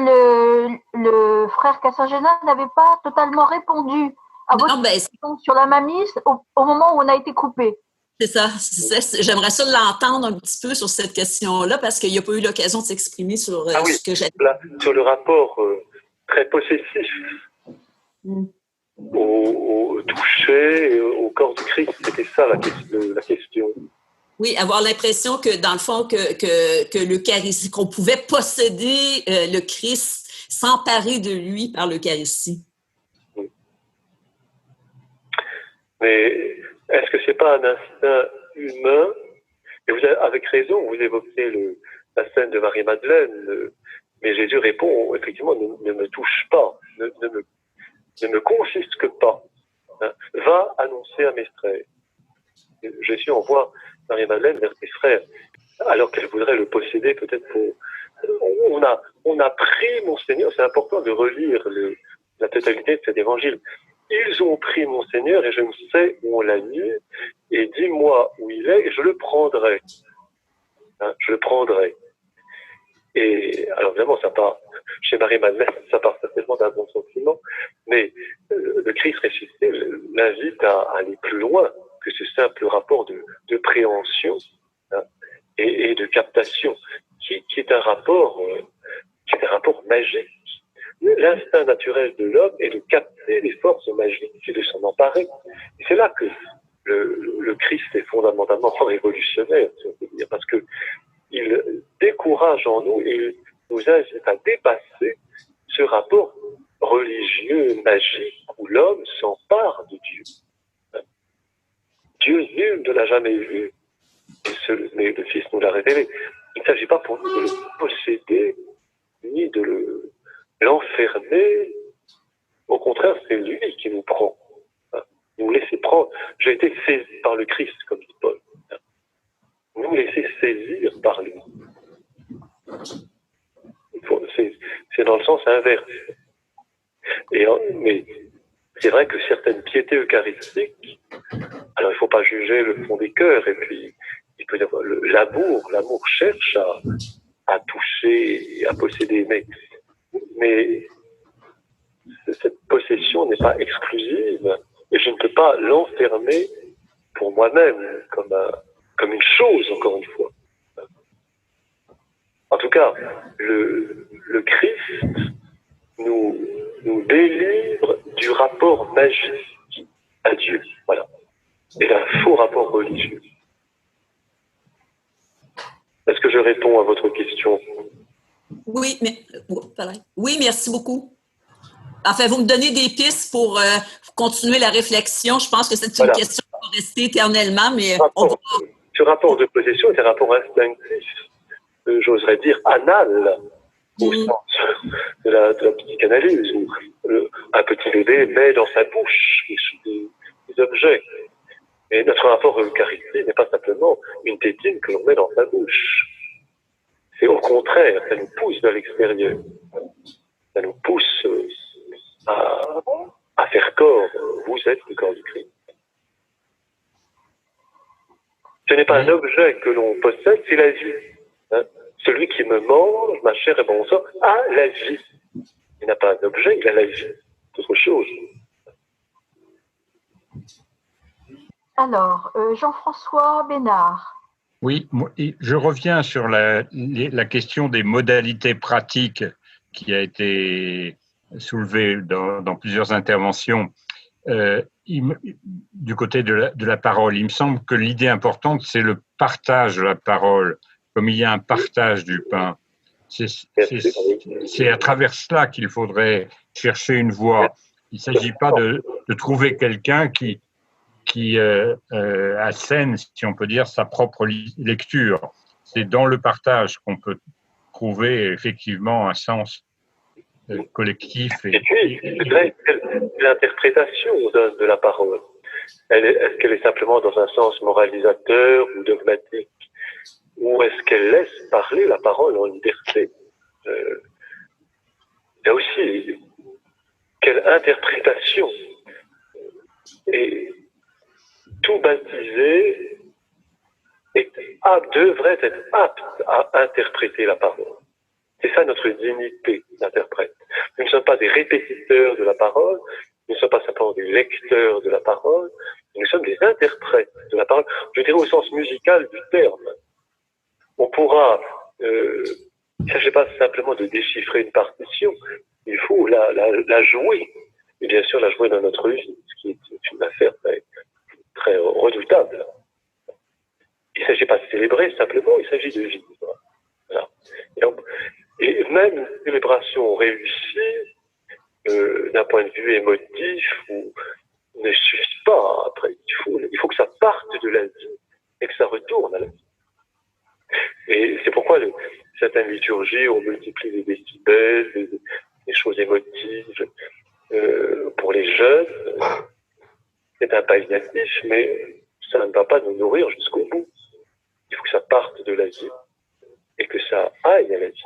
le frère Cassagena n'avait pas totalement répondu à votre question sur la mainmise au moment où on a été coupé. C'est ça. J'aimerais ça l'entendre un petit peu sur cette question-là parce qu'il n'y a pas eu l'occasion de s'exprimer sur ce que j'ai dit. Sur le rapport très possessif au toucher, au corps du Christ, c'était ça la question. Oui, avoir l'impression que, dans le fond, que l'Eucharistie, qu'on pouvait posséder le Christ, s'emparer de lui par l'Eucharistie. Oui. Mais est-ce que c'est pas un instinct humain? Et vous avez, avec raison, vous évoquez la scène de Marie-Madeleine, mais Jésus répond, effectivement, ne me touche pas, ne me confisque pas. Hein. Va annoncer à mes frères. Jésus envoie Marie-Madeleine vers ses frères, alors qu'elle voudrait le posséder peut-être pour... On a pris mon Seigneur, c'est important de relire la totalité de cet évangile. Ils ont pris mon Seigneur et je ne sais où on l'a mis, et dis-moi où il est et je le prendrai. Hein, je le prendrai. Et alors évidemment, ça part, chez Marie-Madeleine, ça part certainement d'un bon sentiment, mais le Christ ressuscité l'invite à aller plus loin que ce simple rapport de préhension, hein, et de captation, qui est un rapport magique. L'instinct naturel de l'homme est de capter les forces magiques et de s'en emparer. Et c'est là que le Christ est fondamentalement révolutionnaire, si on peut dire, parce que il décourage en nous et nous incite à dépasser ce rapport religieux, magique, où l'homme s'empare de Dieu. Dieu nul ne l'a jamais vu, mais le Fils nous l'a révélé. Il ne s'agit pas pour nous de le posséder, ni de l'enfermer. Au contraire, c'est lui qui nous prend. Nous laisser prendre. J'ai été saisi par le Christ, comme dit Paul. Nous laisser saisir par lui. C'est dans le sens inverse. Mais c'est vrai que certaines piétés eucharistiques, alors il ne faut pas juger le fond des cœurs, et puis il peut y avoir l'amour cherche à toucher et à posséder, mais cette possession n'est pas exclusive, et je ne peux pas l'enfermer moi-même, comme une chose, encore une fois. En tout cas, le Christ nous délivre du rapport magique à Dieu, voilà, et d'un faux rapport religieux. Est-ce que je réponds à votre question? Oui, oui, merci beaucoup. Enfin, vous me donnez des pistes pour continuer la réflexion. Je pense que c'est une question qui va rester éternellement, mais ce rapport de possession est un rapport instinctif, j'oserais dire anal, au sens de la psychanalyse, où un petit bébé met dans sa bouche des objets. Et notre rapport à l'Eucharistie n'est pas simplement une tétine que l'on met dans sa bouche. C'est au contraire, ça nous pousse vers l'extérieur. Ça nous pousse à faire corps. Vous êtes le corps du Christ. Ce n'est pas un objet que l'on possède, c'est la vie. Hein? Celui qui me mange, ma chair et mon sang, a la vie. Il n'a pas un objet, il a la vie. C'est autre chose. Alors, Jean-François Bénard. Oui, je reviens sur la question des modalités pratiques qui a été soulevée dans plusieurs interventions. Du côté de la parole, il me semble que l'idée importante, c'est le partage de la parole, comme il y a un partage du pain. C'est à travers cela qu'il faudrait chercher une voie. Il ne s'agit pas de trouver quelqu'un qui assène, si on peut dire, sa propre lecture. C'est dans le partage qu'on peut trouver effectivement un sens collectif. Et puis, l'interprétation de la parole, est-ce qu'elle est simplement dans un sens moralisateur ou dogmatique, ou est-ce qu'elle laisse parler la parole en liberté? Il y a aussi quelle interprétation. Et tout baptisé devrait être apte à interpréter la parole. C'est ça notre dignité d'interprète. Nous ne sommes pas des répétiteurs de la parole, nous ne sommes pas simplement des lecteurs de la parole, nous sommes des interprètes de la parole, je dirais au sens musical du terme. On pourra, il ne s'agit pas simplement de déchiffrer une partition, il faut la jouer, et bien sûr la jouer dans notre vie, ce qui est une affaire très redoutable. Il ne s'agit pas de célébrer simplement, il s'agit de vivre. Voilà. Et même une célébration réussie, d'un point de vue émotif, ne suffit pas. Après, il faut que ça parte de la vie et que ça retourne à la vie. Et c'est pourquoi certaines liturgies, on multiplie les décibels, les choses émotives. Pour les jeunes, c'est un palliatif, mais ça ne va pas nous nourrir jusqu'au bout. Il faut que ça parte de la vie et que ça aille à la vie.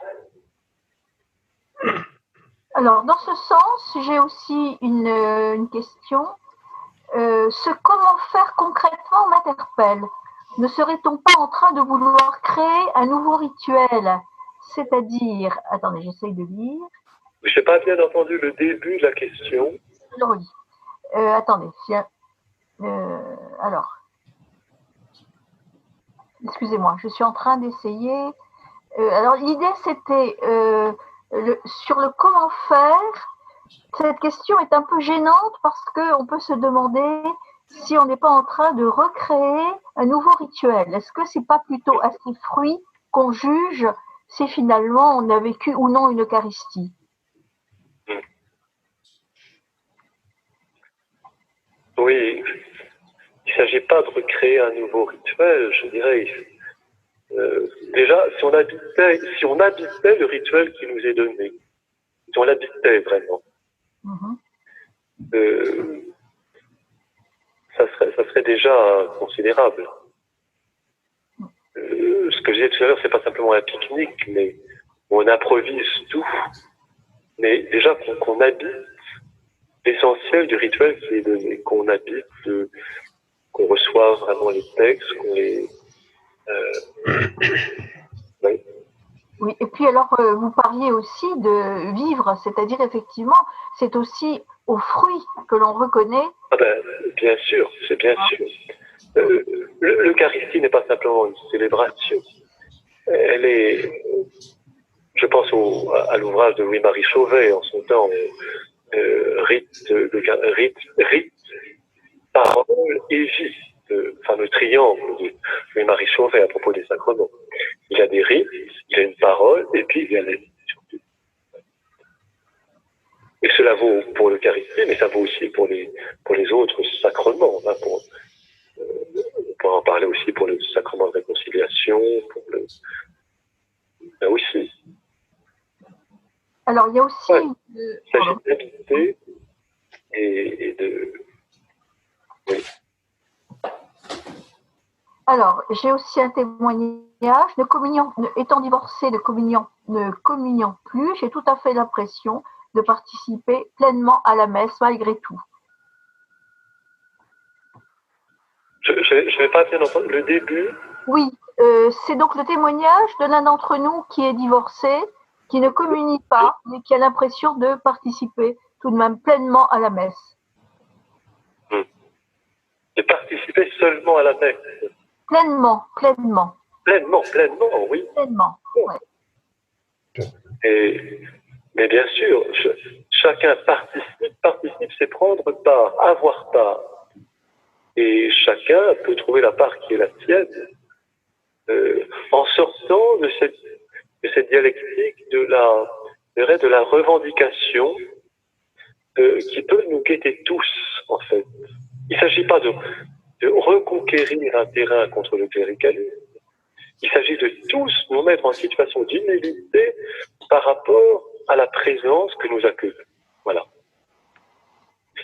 Alors, dans ce sens, j'ai aussi une question. Ce comment faire concrètement m'interpelle. Ne serait-on pas en train de vouloir créer un nouveau rituel? C'est-à-dire, attendez, j'essaye de lire. Je n'ai pas bien entendu le début de la question. Je relis. Attendez, alors, excusez-moi, je suis en train d'essayer. Alors, l'idée, c'était sur le comment faire. Cette question est un peu gênante parce qu'on peut se demander si on n'est pas en train de recréer un nouveau rituel. Est-ce que c'est pas plutôt à ses fruits qu'on juge si finalement on a vécu ou non une Eucharistie? Oui, il ne s'agit pas de recréer un nouveau rituel, je dirais. Déjà, si on habitait le rituel qui nous est donné, si on l'habitait vraiment, ça serait déjà considérable. Ce que je disais tout à l'heure, c'est pas simplement un pique-nique, mais on improvise tout. Mais déjà qu'on habite l'essentiel du rituel qui est donné, qu'on habite, qu'on reçoit vraiment les textes, qu'on les... oui. Oui, et puis alors, vous parliez aussi de vivre, c'est-à-dire effectivement, c'est aussi aux fruits que l'on reconnaît. Ah ben, bien sûr, c'est bien sûr. L'Eucharistie n'est pas simplement une célébration. Elle est, je pense à l'ouvrage de Louis-Marie Chauvet en son temps, rite, parole et vie, le fameux triangle de Louis-Marie Chauvet à propos des sacrements. Il y a des rites, il y a une parole, et puis il y a la vie. Et cela vaut pour l'Eucharistie, mais ça vaut aussi pour les autres sacrements. Hein, on pourra en parler aussi pour le sacrement de réconciliation, là aussi. Alors, il y a aussi... Il s'agit d'habiter et de... Oui. Alors, j'ai aussi un témoignage. Étant divorcée, ne communiant plus, j'ai tout à fait l'impression de participer pleinement à la messe malgré tout. Je ne vais pas bien entendre le début. Oui, c'est donc le témoignage de l'un d'entre nous qui est divorcé, qui ne communie pas, mais qui a l'impression de participer tout de même pleinement à la messe. De participer seulement à la messe. Pleinement. Pleinement, oui. Pleinement, oui. Mais bien sûr, chacun participe, c'est prendre part, avoir part. Et chacun peut trouver la part qui est la sienne en sortant de cette dialectique de la revendication qui peut nous guetter tous, en fait. Il ne s'agit pas de reconquérir un terrain contre le cléricalisme. Il s'agit de tous nous mettre en situation d'inhumilité par rapport à la présence que nous accueillons. Voilà.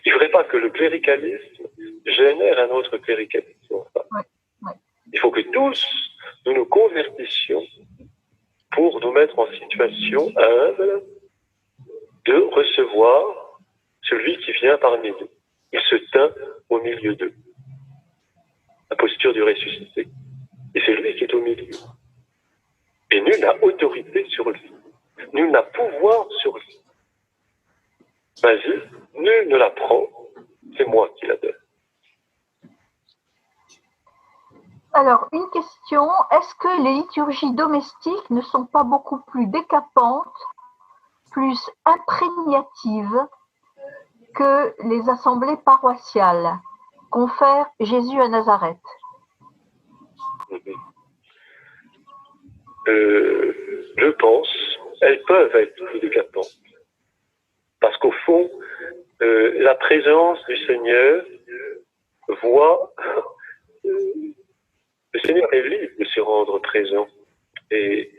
Il ne faudrait pas que le cléricalisme génère un autre cléricalisme. Il faut que tous nous nous convertissions pour nous mettre en situation humble de recevoir celui qui vient parmi nous. Il se tint au milieu d'eux. La posture du ressuscité. Et c'est lui qui est au milieu. Et nul n'a autorité sur lui. Nul n'a pouvoir sur lui. Vas-y, nul ne la prend. C'est moi qui la donne. Alors, une question. Est-ce que les liturgies domestiques ne sont pas beaucoup plus décapantes, plus imprégnative que les assemblées paroissiales, confère Jésus à Nazareth. Je pense, elles peuvent être plus décapantes. Parce qu'au fond, la présence du Seigneur voit, le Seigneur est libre de se rendre présent. Et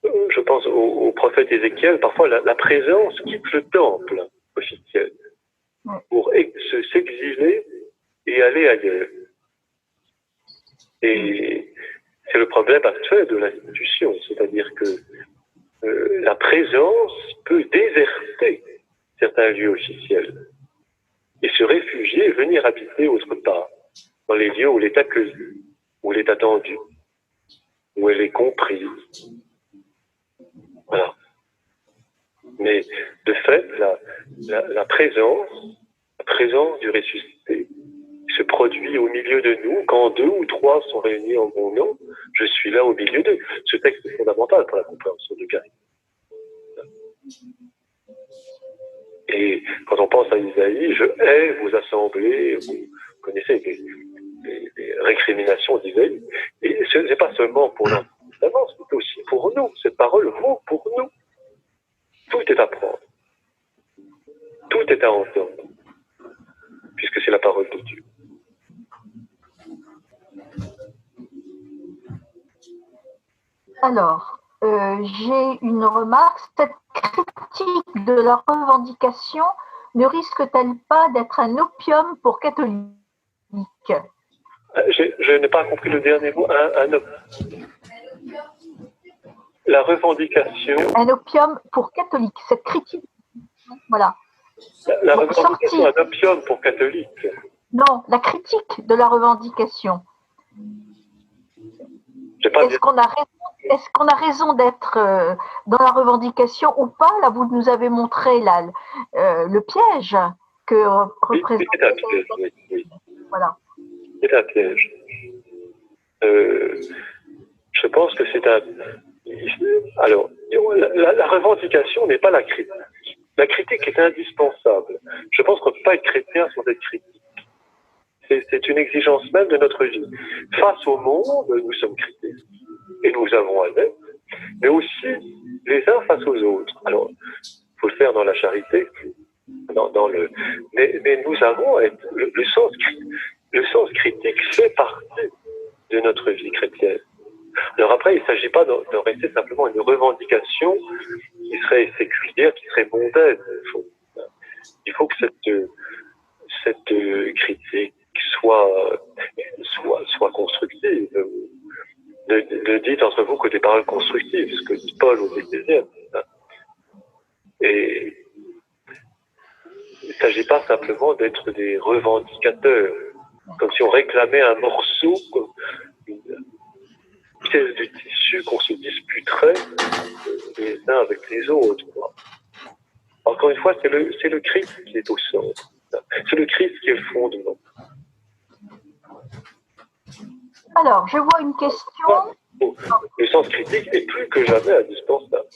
je pense au prophète Ézéchiel, parfois la présence quitte le temple officiel pour s'exiler et aller ailleurs. Et c'est le problème actuel de l'institution, c'est-à-dire que la présence peut déserter certains lieux officiels et se réfugier et venir habiter autre part, dans les lieux où elle est accueillie, où elle est attendue, où elle est comprise. Voilà. Mais de fait, la présence du ressuscité se produit au milieu de nous quand 2 ou 3 sont réunis en mon nom. Je suis là au milieu d'eux. Ce texte est fondamental pour la compréhension du charisme. Et quand on pense à Isaïe, je hais vos assemblées, vous connaissez les récriminations d'Isaïe. Et ce n'est pas seulement pour l'Ancien Testament, c'est aussi pour nous. Cette parole vaut pour nous. Tout est à prendre. Tout est à entendre. Puisque c'est la parole de Dieu. Alors, j'ai une remarque. Cette critique de la revendication ne risque-t-elle pas d'être un opium pour catholiques? Je n'ai pas compris le dernier mot. La revendication. Un opium pour catholiques. Cette critique, voilà. La revendication, un opium pour catholiques. Non, la critique de la revendication. Est-ce qu'on a raison d'être dans la revendication ou pas? Là, vous nous avez montré là, le piège que représente. C'est un piège, oui. Voilà. C'est un piège. je pense que c'est un... Alors, la revendication n'est pas la critique. La critique est indispensable. Je pense qu'on ne peut pas être chrétien sans être critique. C'est une exigence même de notre vie. Face au monde, nous sommes critiques. Et nous avons à l'être, mais aussi les uns face aux autres. Alors, il faut le faire dans la charité, mais nous avons à être, le sens critique fait partie de notre vie chrétienne. Alors après, il ne s'agit pas de rester simplement une revendication qui serait séculière, qui serait mondaine. Il faut que cette critique soit constructive. Ne dites entre vous que des paroles constructives, ce que dit Paul aux Éphésiens. Et il ne s'agit pas simplement d'être des revendicateurs, comme si on réclamait un morceau, une pièce de tissu qu'on se disputerait les uns avec les autres. Encore une fois, c'est le Christ qui est au centre. C'est le Christ qui est le fondement. Alors, je vois une question. Le sens critique est plus que jamais indispensable.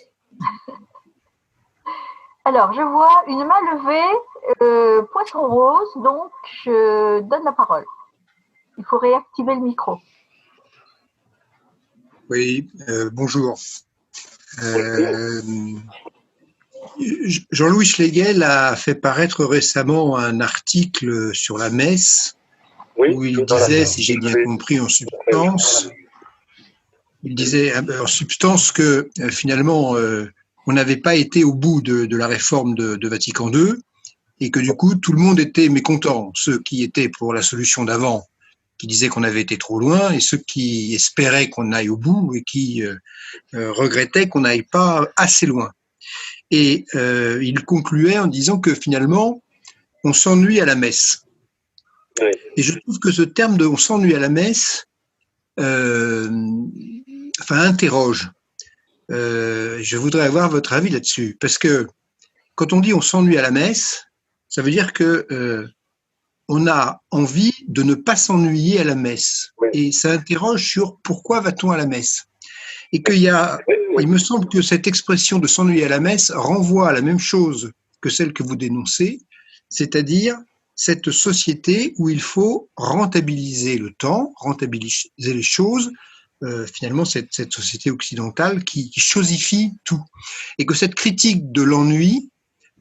Alors, je vois une main levée, poisson rose, donc je donne la parole. Il faut réactiver le micro. Oui, bonjour. Jean-Louis Schlegel a fait paraître récemment un article sur la messe où il disait, si j'ai bien compris en substance, que finalement on n'avait pas été au bout de la réforme de Vatican II et que du coup tout le monde était mécontent, ceux qui étaient pour la solution d'avant, qui disaient qu'on avait été trop loin, et ceux qui espéraient qu'on aille au bout et qui regrettaient qu'on n'aille pas assez loin. Et il concluait en disant que finalement on s'ennuie à la messe. Oui. Et je trouve que ce terme de « on s'ennuie à la messe » interroge. Je voudrais avoir votre avis là-dessus, parce que quand on dit « on s'ennuie à la messe », ça veut dire que on a envie de ne pas s'ennuyer à la messe. Oui. Et ça interroge sur pourquoi va-t-on à la messe. Et il me semble que cette expression de s'ennuyer à la messe renvoie à la même chose que celle que vous dénoncez, c'est-à-dire cette société où il faut rentabiliser le temps, rentabiliser les choses, finalement cette société occidentale qui chosifie tout. Et que cette critique de l'ennui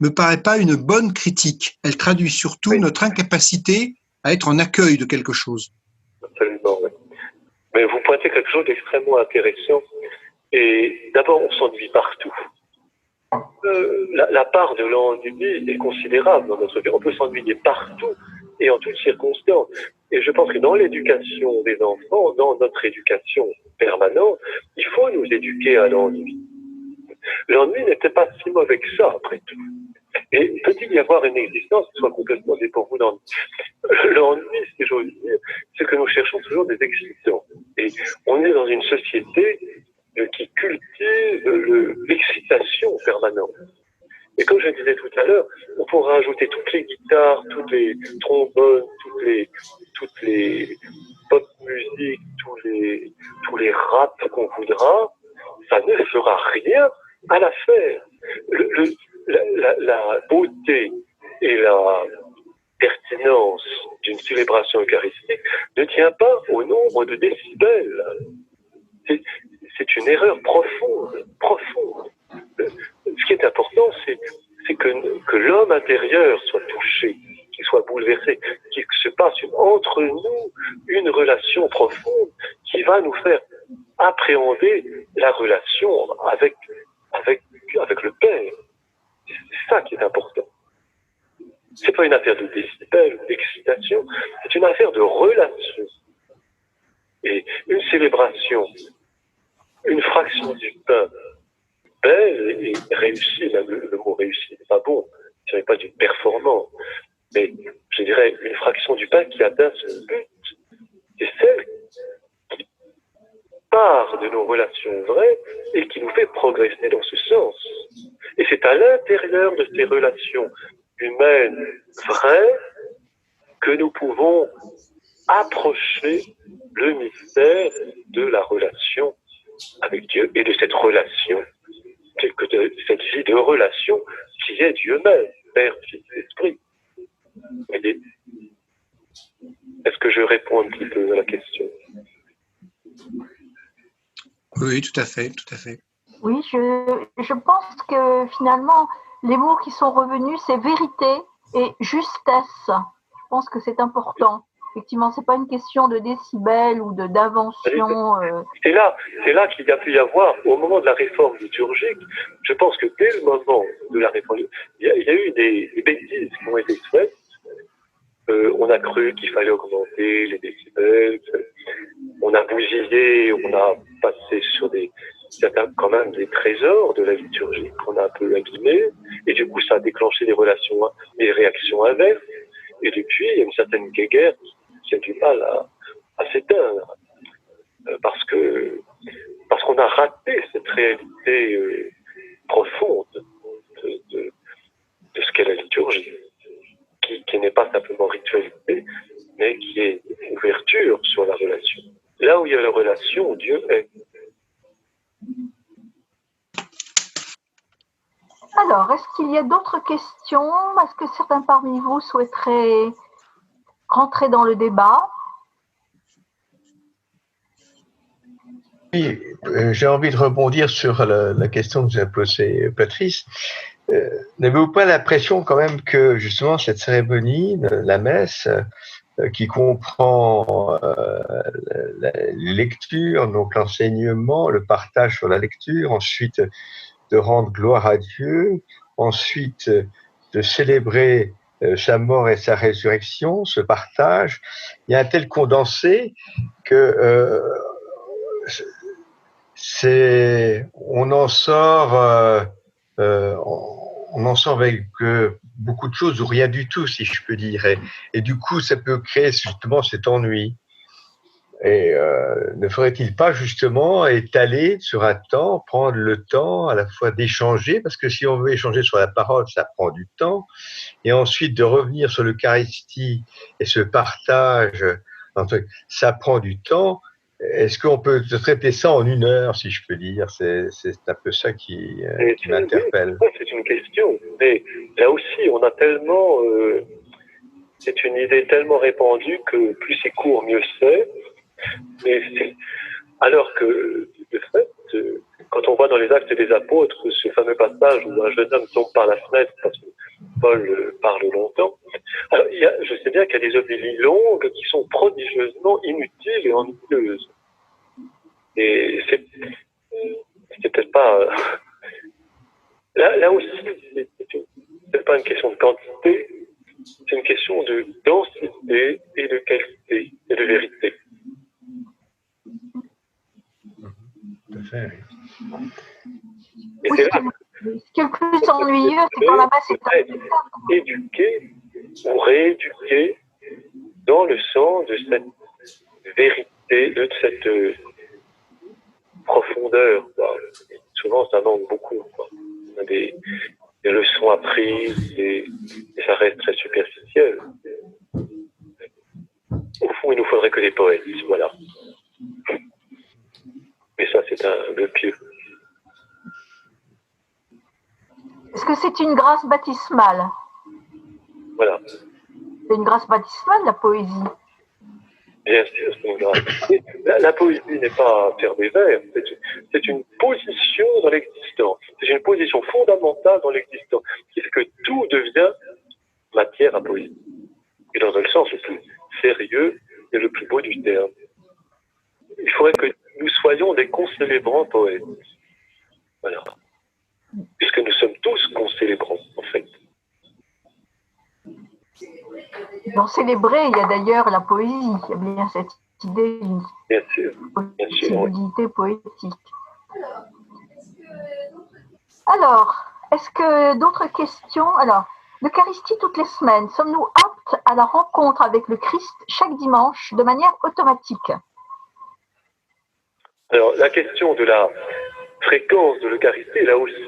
me paraît pas une bonne critique. Elle traduit surtout notre incapacité à être en accueil de quelque chose. Absolument, oui. Mais vous pointez quelque chose d'extrêmement intéressant. Et d'abord, on s'ennuie partout. La part de l'ennui est considérable dans notre vie. On peut s'ennuyer partout et en toutes circonstances. Et je pense que dans l'éducation des enfants, dans notre éducation permanente, il faut nous éduquer à l'ennui. L'ennui n'était pas si mauvais que ça, après tout. Et peut-il y avoir une existence qui soit complètement dépourvue d'ennui? L'ennui, si j'ose dire, c'est que nous cherchons toujours des excitants. Et on est dans une société qui cultive l'excitation permanente. Et comme je le disais tout à l'heure, on pourra ajouter toutes les guitares, tous les trombones, toutes les pop musiques, tous les raps qu'on voudra, ça ne fera rien à l'affaire. La beauté et la pertinence d'une célébration eucharistique ne tient pas au nombre de décibels. C'est une erreur profonde. Ce qui est important, c'est que l'homme intérieur soit touché, qu'il soit bouleversé, qu'il se passe entre nous une relation profonde qui va nous faire appréhender la relation avec le Père. C'est ça qui est important. C'est pas une affaire de décibels, d'excitation, c'est une affaire de relation. Et une célébration, une fraction du pain belle et réussie, même le mot réussi n'est pas bon, ce n'est pas d'une performance, mais je dirais une fraction du pain qui atteint son but, c'est celle qui part de nos relations vraies et qui nous fait progresser dans ce sens. Et c'est à l'intérieur de ces relations humaines vraies que nous pouvons approcher le mystère de la relation avec Dieu et de cette relation, de cette vie de relation qui est Dieu même, Père, Fils, Esprit. Voyez ? Est-ce que je réponds un petit peu à la question? Oui, tout à fait, tout à fait. Oui, je pense que finalement, les mots qui sont revenus, c'est vérité et justesse. Je pense que c'est important. Effectivement, c'est pas une question de décibels ou d'invention. C'est là qu'il y a pu y avoir, au moment de la réforme liturgique, je pense que dès le moment de la réforme, il y a eu des bêtises qui ont été faites. On a cru qu'il fallait augmenter les décibels, on a bousillé, on a passé sur certains quand même des trésors de la liturgie qu'on a un peu abîmés, et du coup ça a déclenché des réactions inverses, et depuis il y a une certaine guéguerre qui a du mal à s'éteindre, parce qu'on a raté cette réalité profonde de ce qu'est la liturgie. Qui n'est pas simplement ritualité, mais qui est une ouverture sur la relation. Là où il y a la relation, Dieu est. Alors, est-ce qu'il y a d'autres questions? Est-ce que certains parmi vous souhaiteraient rentrer dans le débat? Oui, j'ai envie de rebondir sur la question que vous avez posée, Patrice. N'avez-vous pas l'impression quand même que justement cette cérémonie, la messe, qui comprend la lecture, donc l'enseignement, le partage sur la lecture, ensuite de rendre gloire à Dieu, ensuite de célébrer sa mort et sa résurrection, ce partage, il y a un tel condensé que on en sort avec beaucoup de choses ou rien du tout, si je peux dire. Et du coup, ça peut créer justement cet ennui. Et ne faudrait-il pas justement étaler sur un temps, prendre le temps à la fois d'échanger, parce que si on veut échanger sur la parole, ça prend du temps, et ensuite de revenir sur l'Eucharistie et ce partage, ça prend du temps. Est-ce qu'on peut traiter ça en 1 heure, si je peux dire? C'est un peu ça qui m'interpelle. Oui, c'est une question. Mais là aussi, on a tellement... c'est une idée tellement répandue que plus c'est court, mieux c'est. Alors que, de fait, quand on voit dans les Actes des Apôtres ce fameux passage où un jeune homme tombe par la fenêtre parce que Paul parle longtemps, alors je sais bien qu'il y a des homélies longues qui sont prodigieusement inutiles et ennuyeuses. Et c'est peut-être pas... Là aussi, c'est pas une question de quantité, c'est une question de densité et de qualité et de vérité. Tout à fait. Et c'est là ce qui est le plus ennuyeux, c'est quand la messe est éduquer ou rééduquer dans le sens de cette vérité, de cette profondeur. Souvent, ça manque beaucoup. On a des leçons apprises et ça reste très superficiel. Au fond, il nous faudrait que des poètes, voilà. Mais ça, c'est un vœu pieux. Est-ce que c'est une grâce baptismale? Voilà. C'est une grâce baptismale, la poésie. Bien sûr, c'est une grâce. La poésie n'est pas faire des vers, c'est une position dans l'existence. C'est une position fondamentale dans l'existence, qui fait que tout devient matière à poésie. Et dans le sens le plus sérieux et le plus beau du terme. Il faudrait que nous soyons des concélébrants poètes. Voilà. Puisque nous sommes tous concélébrants, en fait. Dans célébrer, il y a d'ailleurs la poésie. Il y a bien cette idée d'une possibilité poétique. Alors, est-ce que d'autres questions? Alors, l'Eucharistie toutes les semaines, sommes-nous aptes à la rencontre avec le Christ chaque dimanche de manière automatique? Alors, la question de la fréquence de l'Eucharistie, là aussi,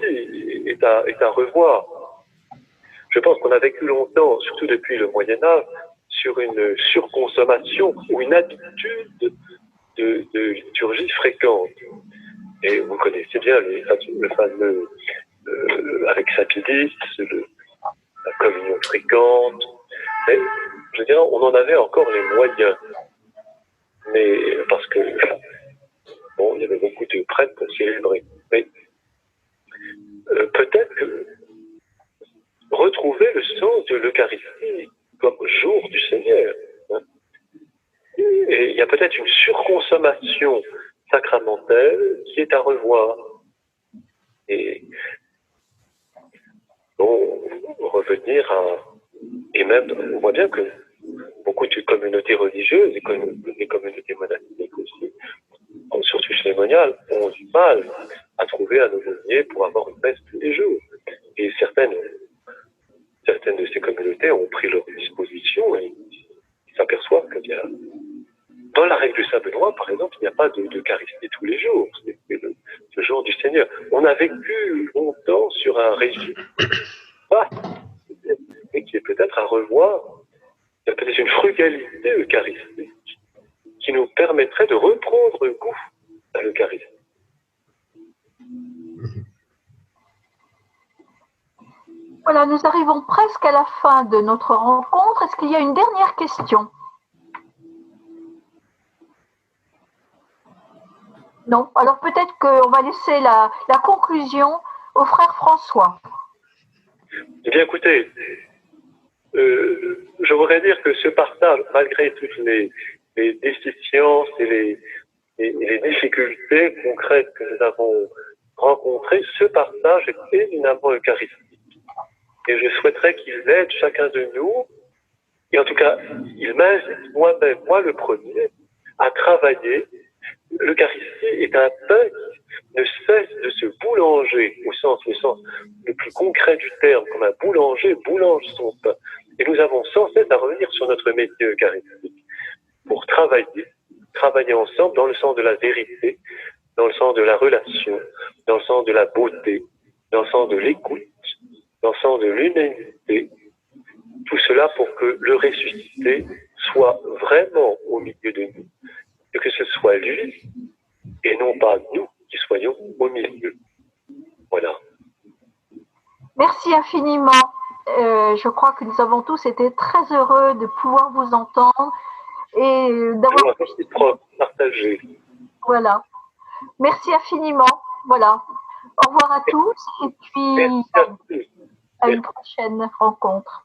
est à revoir. Je pense qu'on a vécu longtemps, surtout depuis le Moyen-Âge, sur une surconsommation ou une habitude de liturgie fréquente. Et vous connaissez bien le fameux, avec Sapidis, la communion fréquente. Mais, je veux dire, on en avait encore les moyens. Mais, parce que, bon, il y avait beaucoup de prêtres pour célébrer. Mais, peut-être que retrouver le sens de l'Eucharistie comme jour du Seigneur. Hein. Et il y a peut-être une surconsommation sacramentelle qui est à revoir. Et bon, revenir à... Et même, on voit bien que beaucoup de communautés religieuses et des communautés monastiques aussi, surtout cérémoniales, ont du mal à trouver un aumônier pour avoir une messe tous les jours. Et certaines de ces communautés ont pris leur disposition et ils s'aperçoivent qu'il y a... Dans la règle du Saint Benoît, par exemple, il n'y a pas d'Eucharistie tous les jours. C'est le jour du Seigneur. On a vécu longtemps sur un régime vaste, et qui est peut-être à revoir. Il y a peut-être une frugalité eucharistique qui nous permettrait de reprendre goût à l'Eucharistie. Voilà, nous arrivons presque à la fin de notre rencontre. Est-ce qu'il y a une dernière question? Non. Alors peut-être qu'on va laisser la conclusion au frère François. Eh bien, écoutez, je voudrais dire que ce partage, malgré toutes les déficiences et les difficultés concrètes que nous avons rencontrées, ce partage est éminemment eucharistique. Et je souhaiterais qu'il aide chacun de nous, et en tout cas, il m'invite moi-même, moi le premier, à travailler. L'Eucharistie est un pain qui ne cesse de se boulanger, le sens le plus concret du terme, comme un boulanger boulange son pain. Et nous avons sans cesse à revenir sur notre métier eucharistique pour travailler ensemble dans le sens de la vérité, dans le sens de la relation, dans le sens de la beauté, dans le sens de l'écoute, dans le sens de l'humanité. Tout cela pour que le ressuscité soit vraiment au milieu de nous. Et que ce soit lui, et non pas nous, qui soyons au milieu. Voilà. Merci infiniment. Je crois que nous avons tous été très heureux de pouvoir vous entendre et d'avoir partagé. Voilà. Merci infiniment. Voilà. Au revoir à tous et puis à une prochaine rencontre.